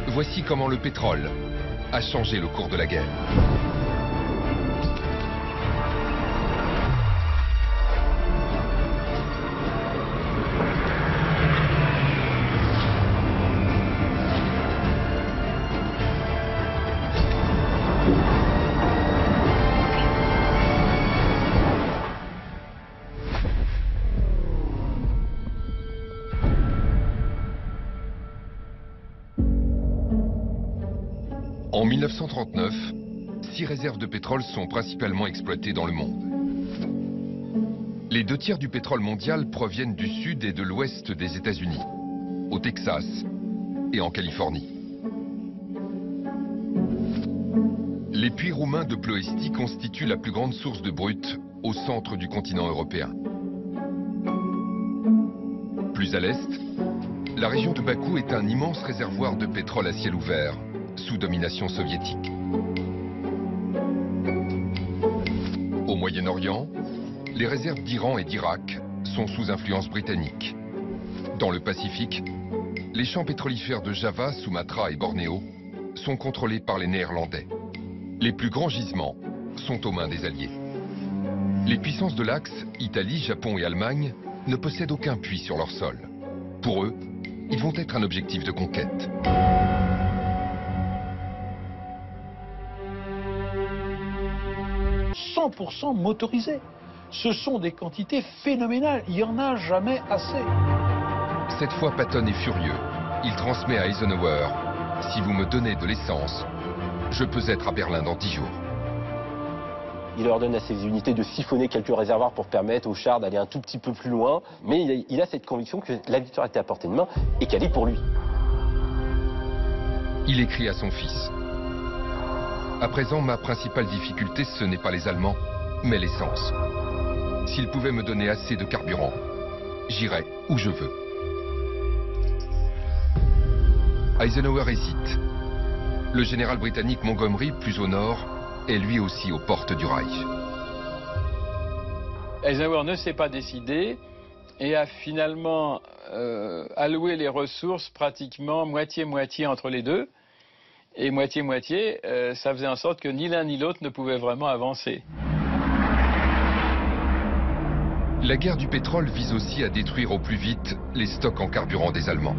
Voici comment le pétrole a changé le cours de la guerre. En 1939, 6 réserves de pétrole sont principalement exploitées dans le monde. Les 2 tiers du pétrole mondial proviennent du sud et de l'ouest des États-Unis, au Texas et en Californie. Les puits roumains de Ploesti constituent la plus grande source de brut au centre du continent européen. Plus à l'est, la région de Bakou est un immense réservoir de pétrole à ciel ouvert, sous domination soviétique. Au Moyen-Orient, les réserves d'Iran et d'Irak sont sous influence britannique. Dans le Pacifique, les champs pétrolifères de Java, Sumatra et Bornéo sont contrôlés par les Néerlandais. Les plus grands gisements sont aux mains des Alliés. Les puissances de l'Axe, Italie, Japon et Allemagne, ne possèdent aucun puits sur leur sol. Pour eux, ils vont être un objectif de conquête. « 100% motorisés. Ce sont des quantités phénoménales. Il n'y en a jamais assez. » Cette fois, Patton est furieux. Il transmet à Eisenhower « Si vous me donnez de l'essence, je peux être à Berlin dans 10 jours. » Il ordonne à ses unités de siphonner quelques réservoirs pour permettre aux chars d'aller un tout petit peu plus loin. Mais il a cette conviction que la victoire était à portée de main et qu'elle est pour lui. Il écrit à son fils. À présent, ma principale difficulté, ce n'est pas les Allemands, mais l'essence. S'ils pouvaient me donner assez de carburant, j'irai où je veux. Eisenhower hésite. Le général britannique Montgomery, plus au nord, est lui aussi aux portes du Reich. Eisenhower ne s'est pas décidé et a finalement alloué les ressources pratiquement moitié-moitié entre les deux. Et moitié-moitié, ça faisait en sorte que ni l'un ni l'autre ne pouvait vraiment avancer. La guerre du pétrole vise aussi à détruire au plus vite les stocks en carburant des Allemands.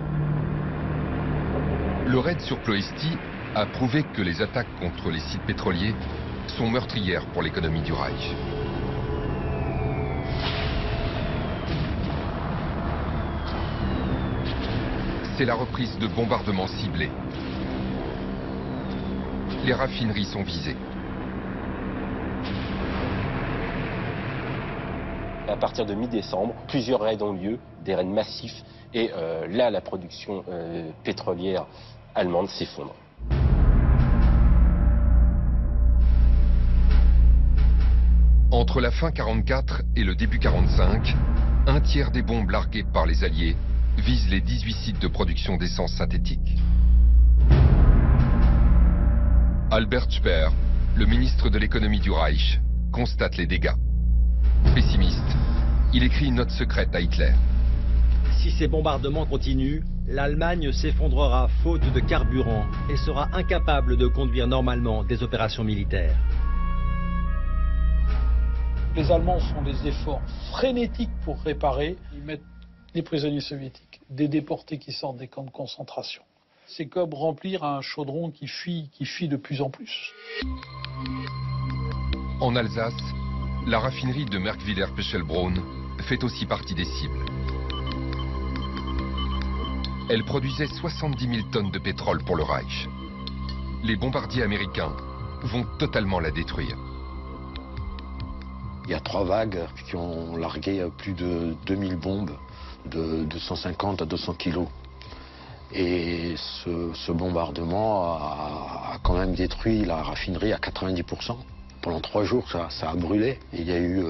Le raid sur Ploesti a prouvé que les attaques contre les sites pétroliers sont meurtrières pour l'économie du Reich. C'est la reprise de bombardements ciblés. Les raffineries sont visées. À partir de mi-décembre, plusieurs raids ont lieu, des raids massifs, et là, la production pétrolière allemande s'effondre. Entre la fin 44 et le début 45, un tiers des bombes larguées par les Alliés visent les 18 sites de production d'essence synthétique. Albert Speer, le ministre de l'économie du Reich, constate les dégâts. Pessimiste, il écrit une note secrète à Hitler. Si ces bombardements continuent, l'Allemagne s'effondrera faute de carburant et sera incapable de conduire normalement des opérations militaires. Les Allemands font des efforts frénétiques pour réparer. Ils mettent les prisonniers soviétiques, des déportés qui sortent des camps de concentration. C'est comme remplir un chaudron qui fuit de plus en plus. En Alsace, la raffinerie de Merkwiller-Pechelbraun fait aussi partie des cibles. Elle produisait 70 000 tonnes de pétrole pour le Reich. Les bombardiers américains vont totalement la détruire. Il y a 3 vagues qui ont largué plus de 2000 bombes de 150 à 200 kilos. Et ce bombardement a quand même détruit la raffinerie à 90%. Pendant 3 jours, ça a brûlé. Et il y a eu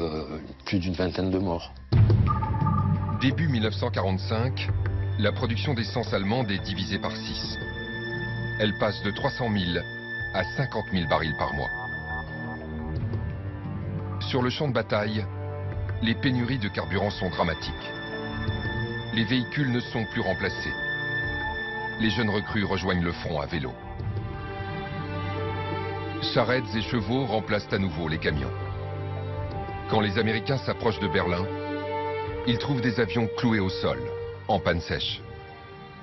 plus d'une vingtaine de morts. Début 1945, la production d'essence allemande est divisée par 6. Elle passe de 300 000 à 50 000 barils par mois. Sur le champ de bataille, les pénuries de carburant sont dramatiques. Les véhicules ne sont plus remplacés. Les jeunes recrues rejoignent le front à vélo. Charrettes et chevaux remplacent à nouveau les camions. Quand les Américains s'approchent de Berlin, ils trouvent des avions cloués au sol, en panne sèche.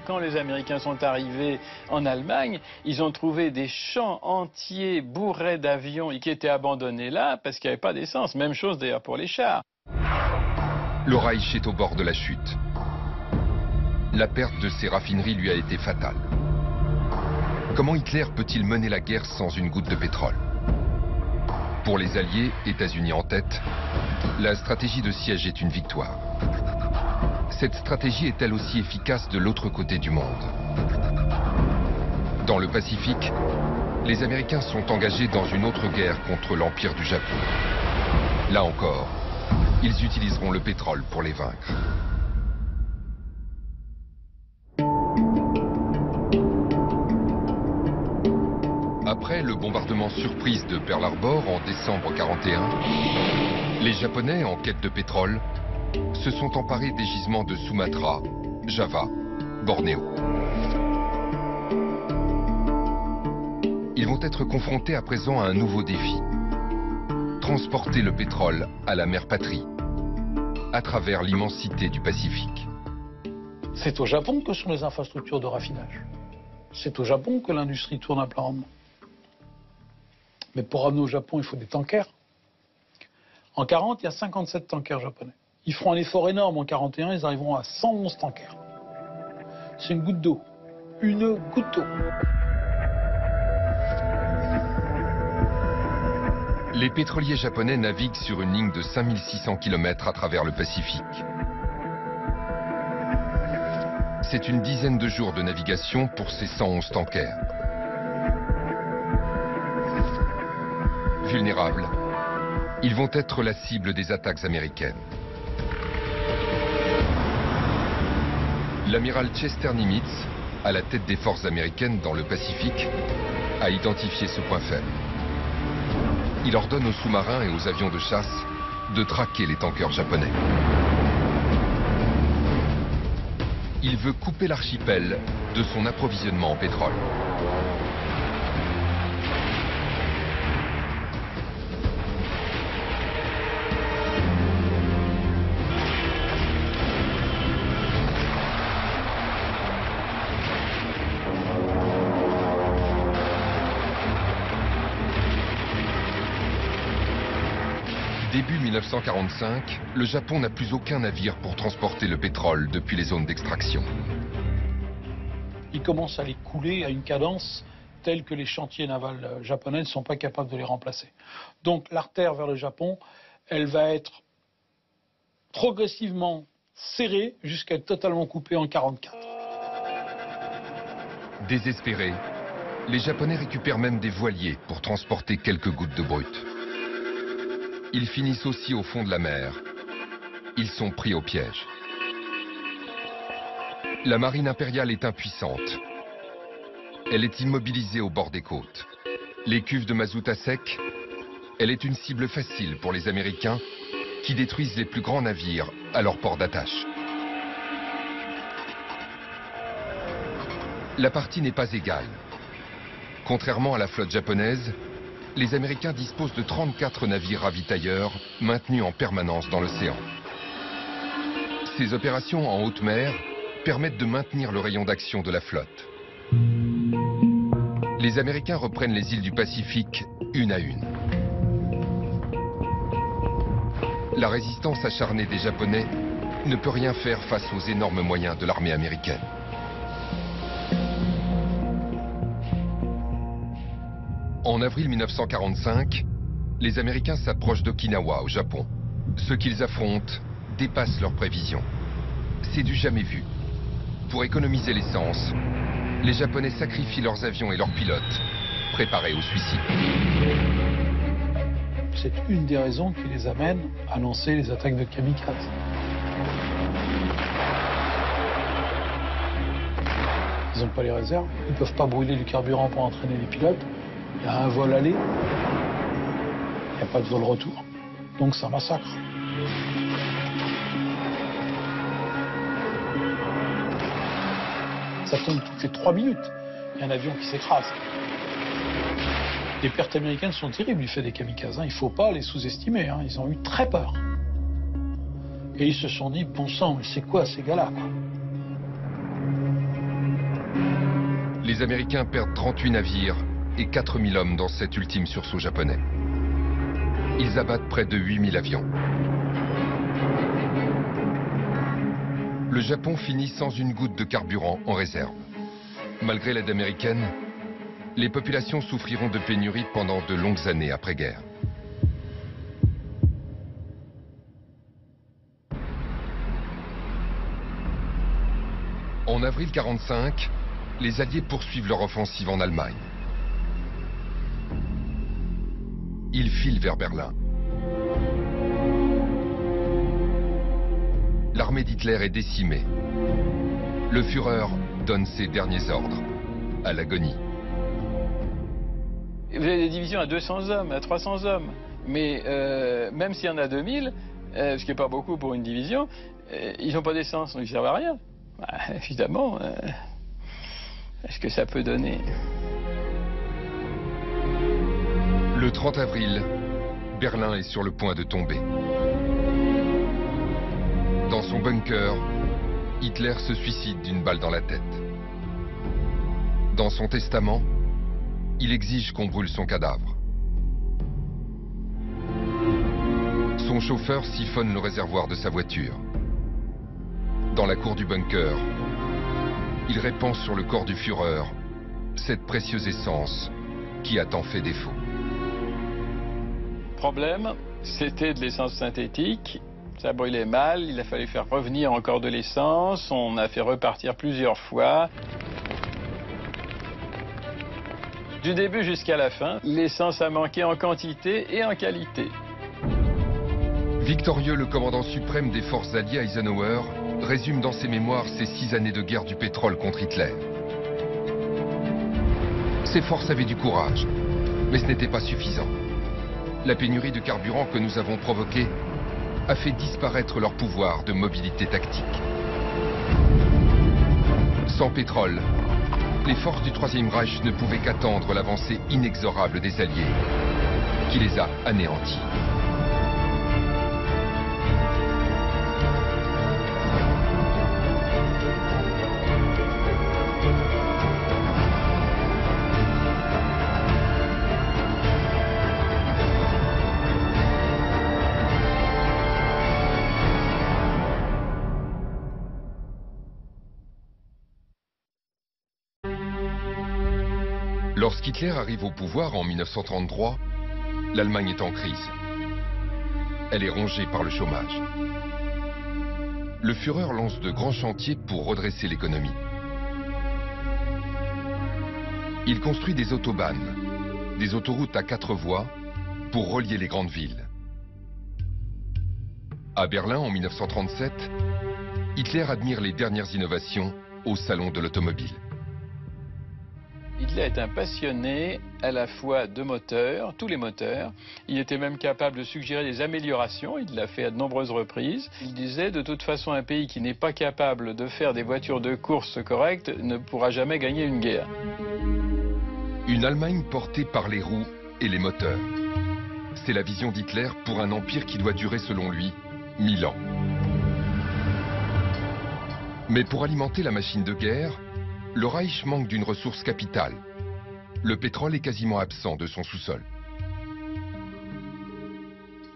Quand les Américains sont arrivés en Allemagne, ils ont trouvé des champs entiers bourrés d'avions qui étaient abandonnés là parce qu'il n'y avait pas d'essence. Même chose d'ailleurs pour les chars. Le Reich est au bord de la chute. La perte de ses raffineries lui a été fatale. Comment Hitler peut-il mener la guerre sans une goutte de pétrole? Pour les Alliés, États-Unis en tête, la stratégie de siège est une victoire. Cette stratégie est elle aussi efficace de l'autre côté du monde. Dans le Pacifique, les Américains sont engagés dans une autre guerre contre l'Empire du Japon. Là encore, ils utiliseront le pétrole pour les vaincre. Après le bombardement surprise de Pearl Harbor en décembre 41, les Japonais, en quête de pétrole, se sont emparés des gisements de Sumatra, Java, Bornéo. Ils vont être confrontés à présent à un nouveau défi. Transporter le pétrole à la mer patrie, à travers l'immensité du Pacifique. C'est au Japon que sont les infrastructures de raffinage. C'est au Japon que l'industrie tourne à plein rendement. Mais pour ramener au Japon, il faut des tankers. En 40, il y a 57 tankers japonais. Ils feront un effort énorme en 41, ils arriveront à 111 tankers. C'est une goutte d'eau. Une goutte d'eau. Les pétroliers japonais naviguent sur une ligne de 5600 km à travers le Pacifique. C'est une dizaine de jours de navigation pour ces 111 tankers. Vulnérables, ils vont être la cible des attaques américaines. L'amiral Chester Nimitz, à la tête des forces américaines dans le Pacifique, a identifié ce point faible. il ordonne aux sous-marins et aux avions de chasse de traquer les tankers japonais. Il veut couper l'archipel de son approvisionnement en pétrole. Début 1945, le Japon n'a plus aucun navire pour transporter le pétrole depuis les zones d'extraction. Ils commencent à les couler à une cadence telle que les chantiers navals japonais ne sont pas capables de les remplacer. Donc l'artère vers le Japon, elle va être progressivement serrée jusqu'à être totalement coupée en 1944. Désespérés, les Japonais récupèrent même des voiliers pour transporter quelques gouttes de brut. Ils finissent aussi au fond de la mer. Ils sont pris au piège. La marine impériale est impuissante. Elle est immobilisée au bord des côtes. Les cuves de mazout à sec, elle est une cible facile pour les Américains qui détruisent les plus grands navires à leur port d'attache. La partie n'est pas égale. Contrairement à la flotte japonaise, les Américains disposent de 34 navires ravitailleurs maintenus en permanence dans l'océan. Ces opérations en haute mer permettent de maintenir le rayon d'action de la flotte. Les Américains reprennent les îles du Pacifique une à une. La résistance acharnée des Japonais ne peut rien faire face aux énormes moyens de l'armée américaine. En avril 1945, les Américains s'approchent d'Okinawa, au Japon. Ce qu'ils affrontent dépasse leurs prévisions. C'est du jamais vu. Pour économiser l'essence, les Japonais sacrifient leurs avions et leurs pilotes, préparés au suicide. C'est une des raisons qui les amène à lancer les attaques de kamikazes. Ils n'ont pas les réserves, ils ne peuvent pas brûler du carburant pour entraîner les pilotes. Il y a un vol aller, il n'y a pas de vol retour. Donc ça massacre. Ça tombe toutes les 3 minutes. Il y a un avion qui s'écrase. Les pertes américaines sont terribles du fait des kamikazes. Il ne faut pas les sous-estimer. Ils ont eu très peur. Et ils se sont dit, bon sang, mais c'est quoi ces gars-là, quoi? Les Américains perdent 38 navires et 4000 hommes dans cet ultime sursaut japonais. Ils abattent près de 8000 avions. Le Japon finit sans une goutte de carburant en réserve. Malgré l'aide américaine, les populations souffriront de pénurie pendant de longues années après-guerre. En avril 1945, les Alliés poursuivent leur offensive en Allemagne. Ils filent vers Berlin. L'armée d'Hitler est décimée. Le Führer donne ses derniers ordres à l'agonie. Vous avez des divisions à 200 hommes, à 300 hommes. Mais même s'il y en a 2000, ce qui n'est pas beaucoup pour une division, ils n'ont pas d'essence, donc ils ne servent à rien. Bah, évidemment, est-ce que ça peut donner? Le 30 avril, Berlin est sur le point de tomber. Dans son bunker, Hitler se suicide d'une balle dans la tête. Dans son testament, il exige qu'on brûle son cadavre. Son chauffeur siphonne le réservoir de sa voiture. Dans la cour du bunker, il répand sur le corps du Führer cette précieuse essence qui a tant fait défaut. Problème, c'était de l'essence synthétique. Ça brûlait mal, il a fallu faire revenir encore de l'essence. On a fait repartir plusieurs fois. Du début jusqu'à la fin, l'essence a manqué en quantité et en qualité. Victorieux, le commandant suprême des forces alliées Eisenhower résume dans ses mémoires ses 6 années de guerre du pétrole contre Hitler. Ces forces avaient du courage, mais ce n'était pas suffisant. La pénurie de carburant que nous avons provoquée a fait disparaître leur pouvoir de mobilité tactique. Sans pétrole, les forces du Troisième Reich ne pouvaient qu'attendre l'avancée inexorable des Alliés, qui les a anéantis. Lorsqu'Hitler arrive au pouvoir en 1933, l'Allemagne est en crise. Elle est rongée par le chômage. Le Führer lance de grands chantiers pour redresser l'économie. Il construit des autobahns, des autoroutes à 4 voies, pour relier les grandes villes. À Berlin, en 1937, Hitler admire les dernières innovations au salon de l'automobile. Hitler est un passionné à la fois de moteurs, tous les moteurs. Il était même capable de suggérer des améliorations, il l'a fait à de nombreuses reprises. Il disait, de toute façon, un pays qui n'est pas capable de faire des voitures de course correctes ne pourra jamais gagner une guerre. Une Allemagne portée par les roues et les moteurs. C'est la vision d'Hitler pour un empire qui doit durer, selon lui, 1000 ans. Mais pour alimenter la machine de guerre, le Reich manque d'une ressource capitale. Le pétrole est quasiment absent de son sous-sol.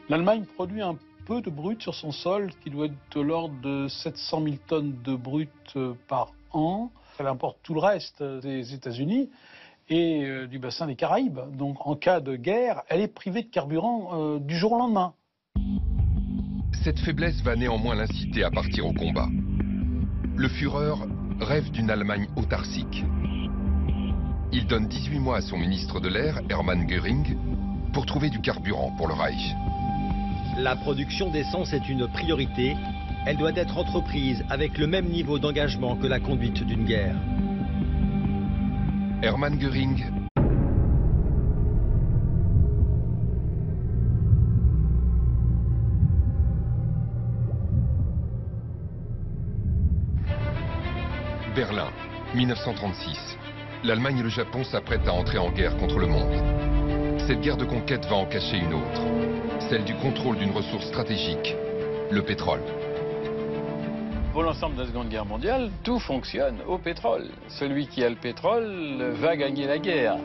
L'Allemagne produit un peu de brut sur son sol, qui doit être de l'ordre de 700 000 tonnes de brut par an. Elle importe tout le reste des États-Unis et du bassin des Caraïbes. Donc en cas de guerre, elle est privée de carburant du jour au lendemain. Cette faiblesse va néanmoins l'inciter à partir au combat. Le Führer rêve d'une Allemagne autarcique. Il donne 18 mois à son ministre de l'Air, Hermann Göring, pour trouver du carburant pour le Reich. La production d'essence est une priorité. Elle doit être entreprise avec le même niveau d'engagement que la conduite d'une guerre. Hermann Göring Berlin, 1936. L'Allemagne et le Japon s'apprêtent à entrer en guerre contre le monde. Cette guerre de conquête va en cacher une autre, celle du contrôle d'une ressource stratégique, le pétrole. Pour l'ensemble de la Seconde Guerre mondiale, tout fonctionne au pétrole. Celui qui a le pétrole va gagner la guerre.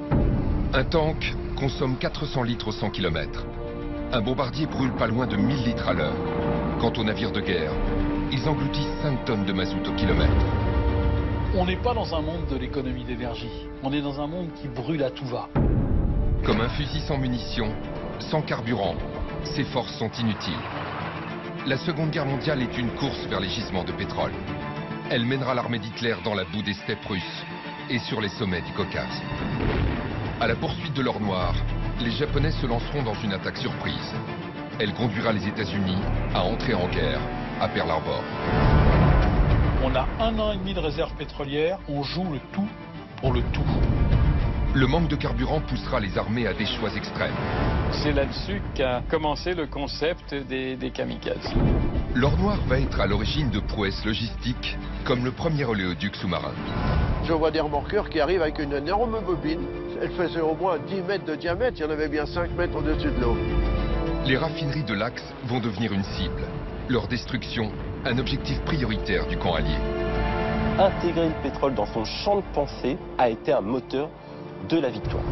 Un tank consomme 400 litres au 100 km. Un bombardier brûle pas loin de 1000 litres à l'heure. Quant aux navires de guerre, ils engloutissent 5 tonnes de mazout au kilomètre. On n'est pas dans un monde de l'économie d'énergie. On est dans un monde qui brûle à tout va. Comme un fusil sans munitions, sans carburant, ses forces sont inutiles. La Seconde Guerre mondiale est une course vers les gisements de pétrole. Elle mènera l'armée d'Hitler dans la boue des steppes russes et sur les sommets du Caucase. À la poursuite de l'or noir, les Japonais se lanceront dans une attaque surprise. Elle conduira les États-Unis à entrer en guerre à Pearl Harbor. On a 1 an et demi de réserve pétrolière, on joue le tout pour le tout. Le manque de carburant poussera les armées à des choix extrêmes. C'est là-dessus qu'a commencé le concept des kamikazes. L'or noir va être à l'origine de prouesses logistiques, comme le premier oléoduc sous-marin. Je vois des remorqueurs qui arrivent avec une énorme bobine. Elle faisait au moins 10 mètres de diamètre, il y en avait bien 5 mètres au-dessus de l'eau. Les raffineries de l'Axe vont devenir une cible. Leur destruction, un objectif prioritaire du camp allié. Intégrer le pétrole dans son champ de pensée a été un moteur de la victoire.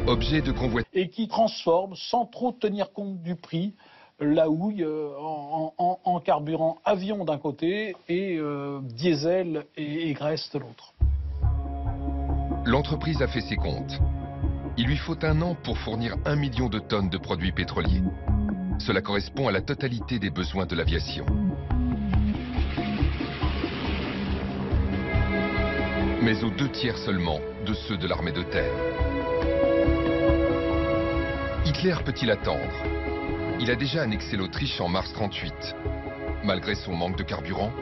Objet de convoitise. Et qui transforme, sans trop tenir compte du prix, la houille en carburant avion d'un côté et diesel et graisse de l'autre. L'entreprise a fait ses comptes. Il lui faut 1 an pour fournir 1 million de tonnes de produits pétroliers. Cela correspond à la totalité des besoins de l'aviation. Mais aux 2 tiers seulement de ceux de l'armée de terre. Hitler peut-il attendre? Il a déjà annexé l'Autriche en mars 1938. Malgré son manque de carburant,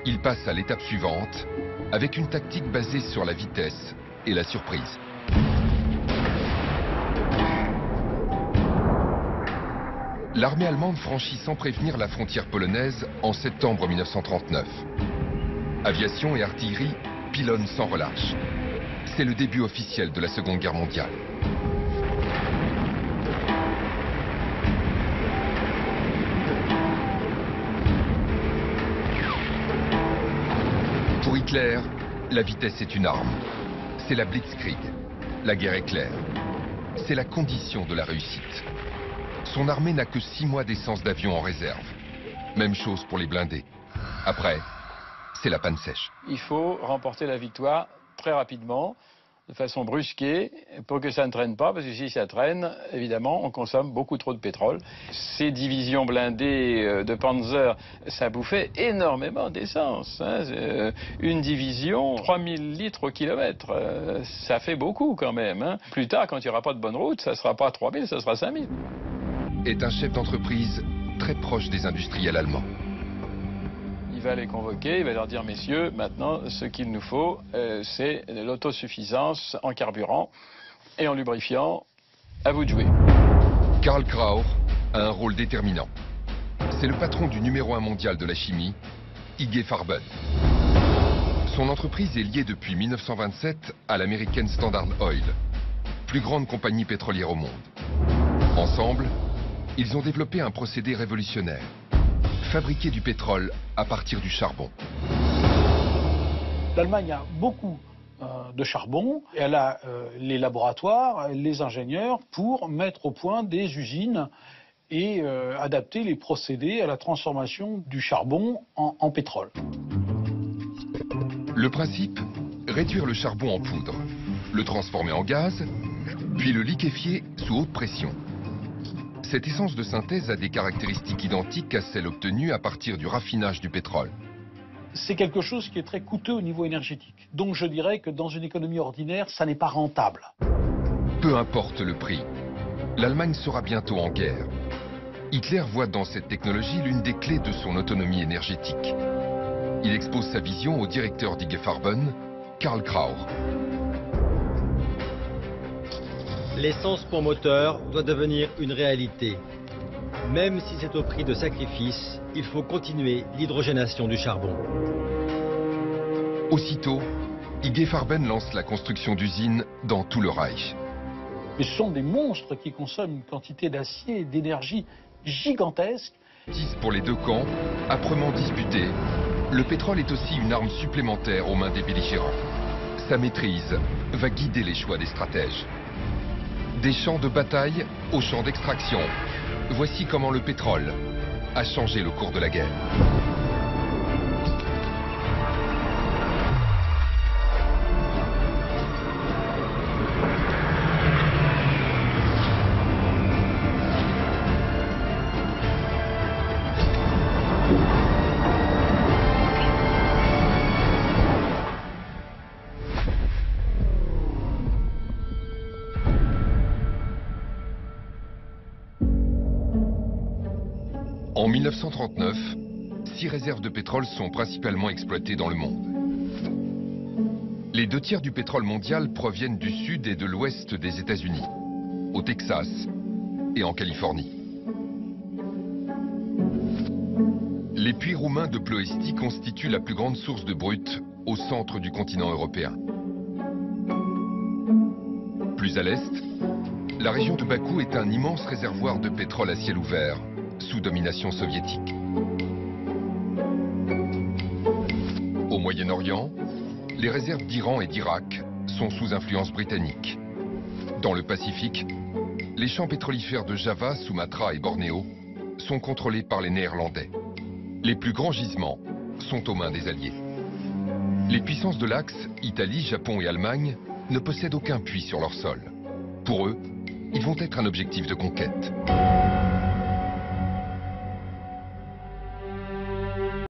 il passe à l'étape suivante, avec une tactique basée sur la vitesse et la surprise. l'armée allemande franchit sans prévenir la frontière polonaise en septembre 1939. Aviation et artillerie pilonnent sans relâche. C'est le début officiel de la Seconde Guerre mondiale. Pour Hitler, la vitesse est une arme. C'est la Blitzkrieg, la guerre éclair. C'est la condition de la réussite. Son armée n'a que 6 mois d'essence d'avion en réserve. Même chose pour les blindés. Après, c'est la panne sèche. Il faut remporter la victoire très rapidement, de façon brusquée, pour que ça ne traîne pas, parce que si ça traîne, évidemment, on consomme beaucoup trop de pétrole. Ces divisions blindées de Panzer, ça bouffait énormément d'essence. Hein. Une division, 3000 litres au kilomètre, ça fait beaucoup quand même. Hein. Plus tard, quand il n'y aura pas de bonne route, ça ne sera pas 3000, ça sera 5000. Est un chef d'entreprise très proche des industriels allemands. Il va les convoquer, il va leur dire, messieurs, maintenant, ce qu'il nous faut, c'est l'autosuffisance en carburant et en lubrifiant. À vous de jouer. Karl Krauch a un rôle déterminant. C'est le patron du numéro 1 mondial de la chimie, IG Farben. Son entreprise est liée depuis 1927 à l'American Standard Oil, plus grande compagnie pétrolière au monde. Ensemble, ils ont développé un procédé révolutionnaire. Fabriquer du pétrole à partir du charbon. L'Allemagne a beaucoup de charbon. Elle a les laboratoires, les ingénieurs pour mettre au point des usines et adapter les procédés à la transformation du charbon en pétrole. Le principe, réduire le charbon en poudre, le transformer en gaz, puis le liquéfier sous haute pression. Cette essence de synthèse a des caractéristiques identiques à celles obtenues à partir du raffinage du pétrole. C'est quelque chose qui est très coûteux au niveau énergétique. Donc je dirais que dans une économie ordinaire, ça n'est pas rentable. Peu importe le prix, l'Allemagne sera bientôt en guerre. Hitler voit dans cette technologie l'une des clés de son autonomie énergétique. Il expose sa vision au directeur d'IG Farben, Karl Krauch. L'essence pour moteur doit devenir une réalité. Même si c'est au prix de sacrifices, il faut continuer l'hydrogénation du charbon. Aussitôt, IG Farben lance la construction d'usines dans tout le Reich. Mais ce sont des monstres qui consomment une quantité d'acier et d'énergie gigantesque. 10 pour les deux camps, âprement disputés, le pétrole est aussi une arme supplémentaire aux mains des belligérants. Sa maîtrise va guider les choix des stratèges. Des champs de bataille aux champs d'extraction. Voici comment le pétrole a changé le cours de la guerre. En 1939, 6 réserves de pétrole sont principalement exploitées dans le monde. Les 2 tiers du pétrole mondial proviennent du sud et de l'ouest des États-Unis, au Texas et en Californie. Les puits roumains de Ploesti constituent la plus grande source de brut au centre du continent européen. Plus à l'est, la région de Bakou est un immense réservoir de pétrole à ciel ouvert, sous domination soviétique. Au Moyen-Orient, les réserves d'Iran et d'Irak sont sous influence britannique. Dans le Pacifique, les champs pétrolifères de Java, Sumatra et Bornéo sont contrôlés par les Néerlandais. Les plus grands gisements sont aux mains des Alliés. Les puissances de l'Axe, Italie, Japon et Allemagne, ne possèdent aucun puits sur leur sol. Pour eux, ils vont être un objectif de conquête.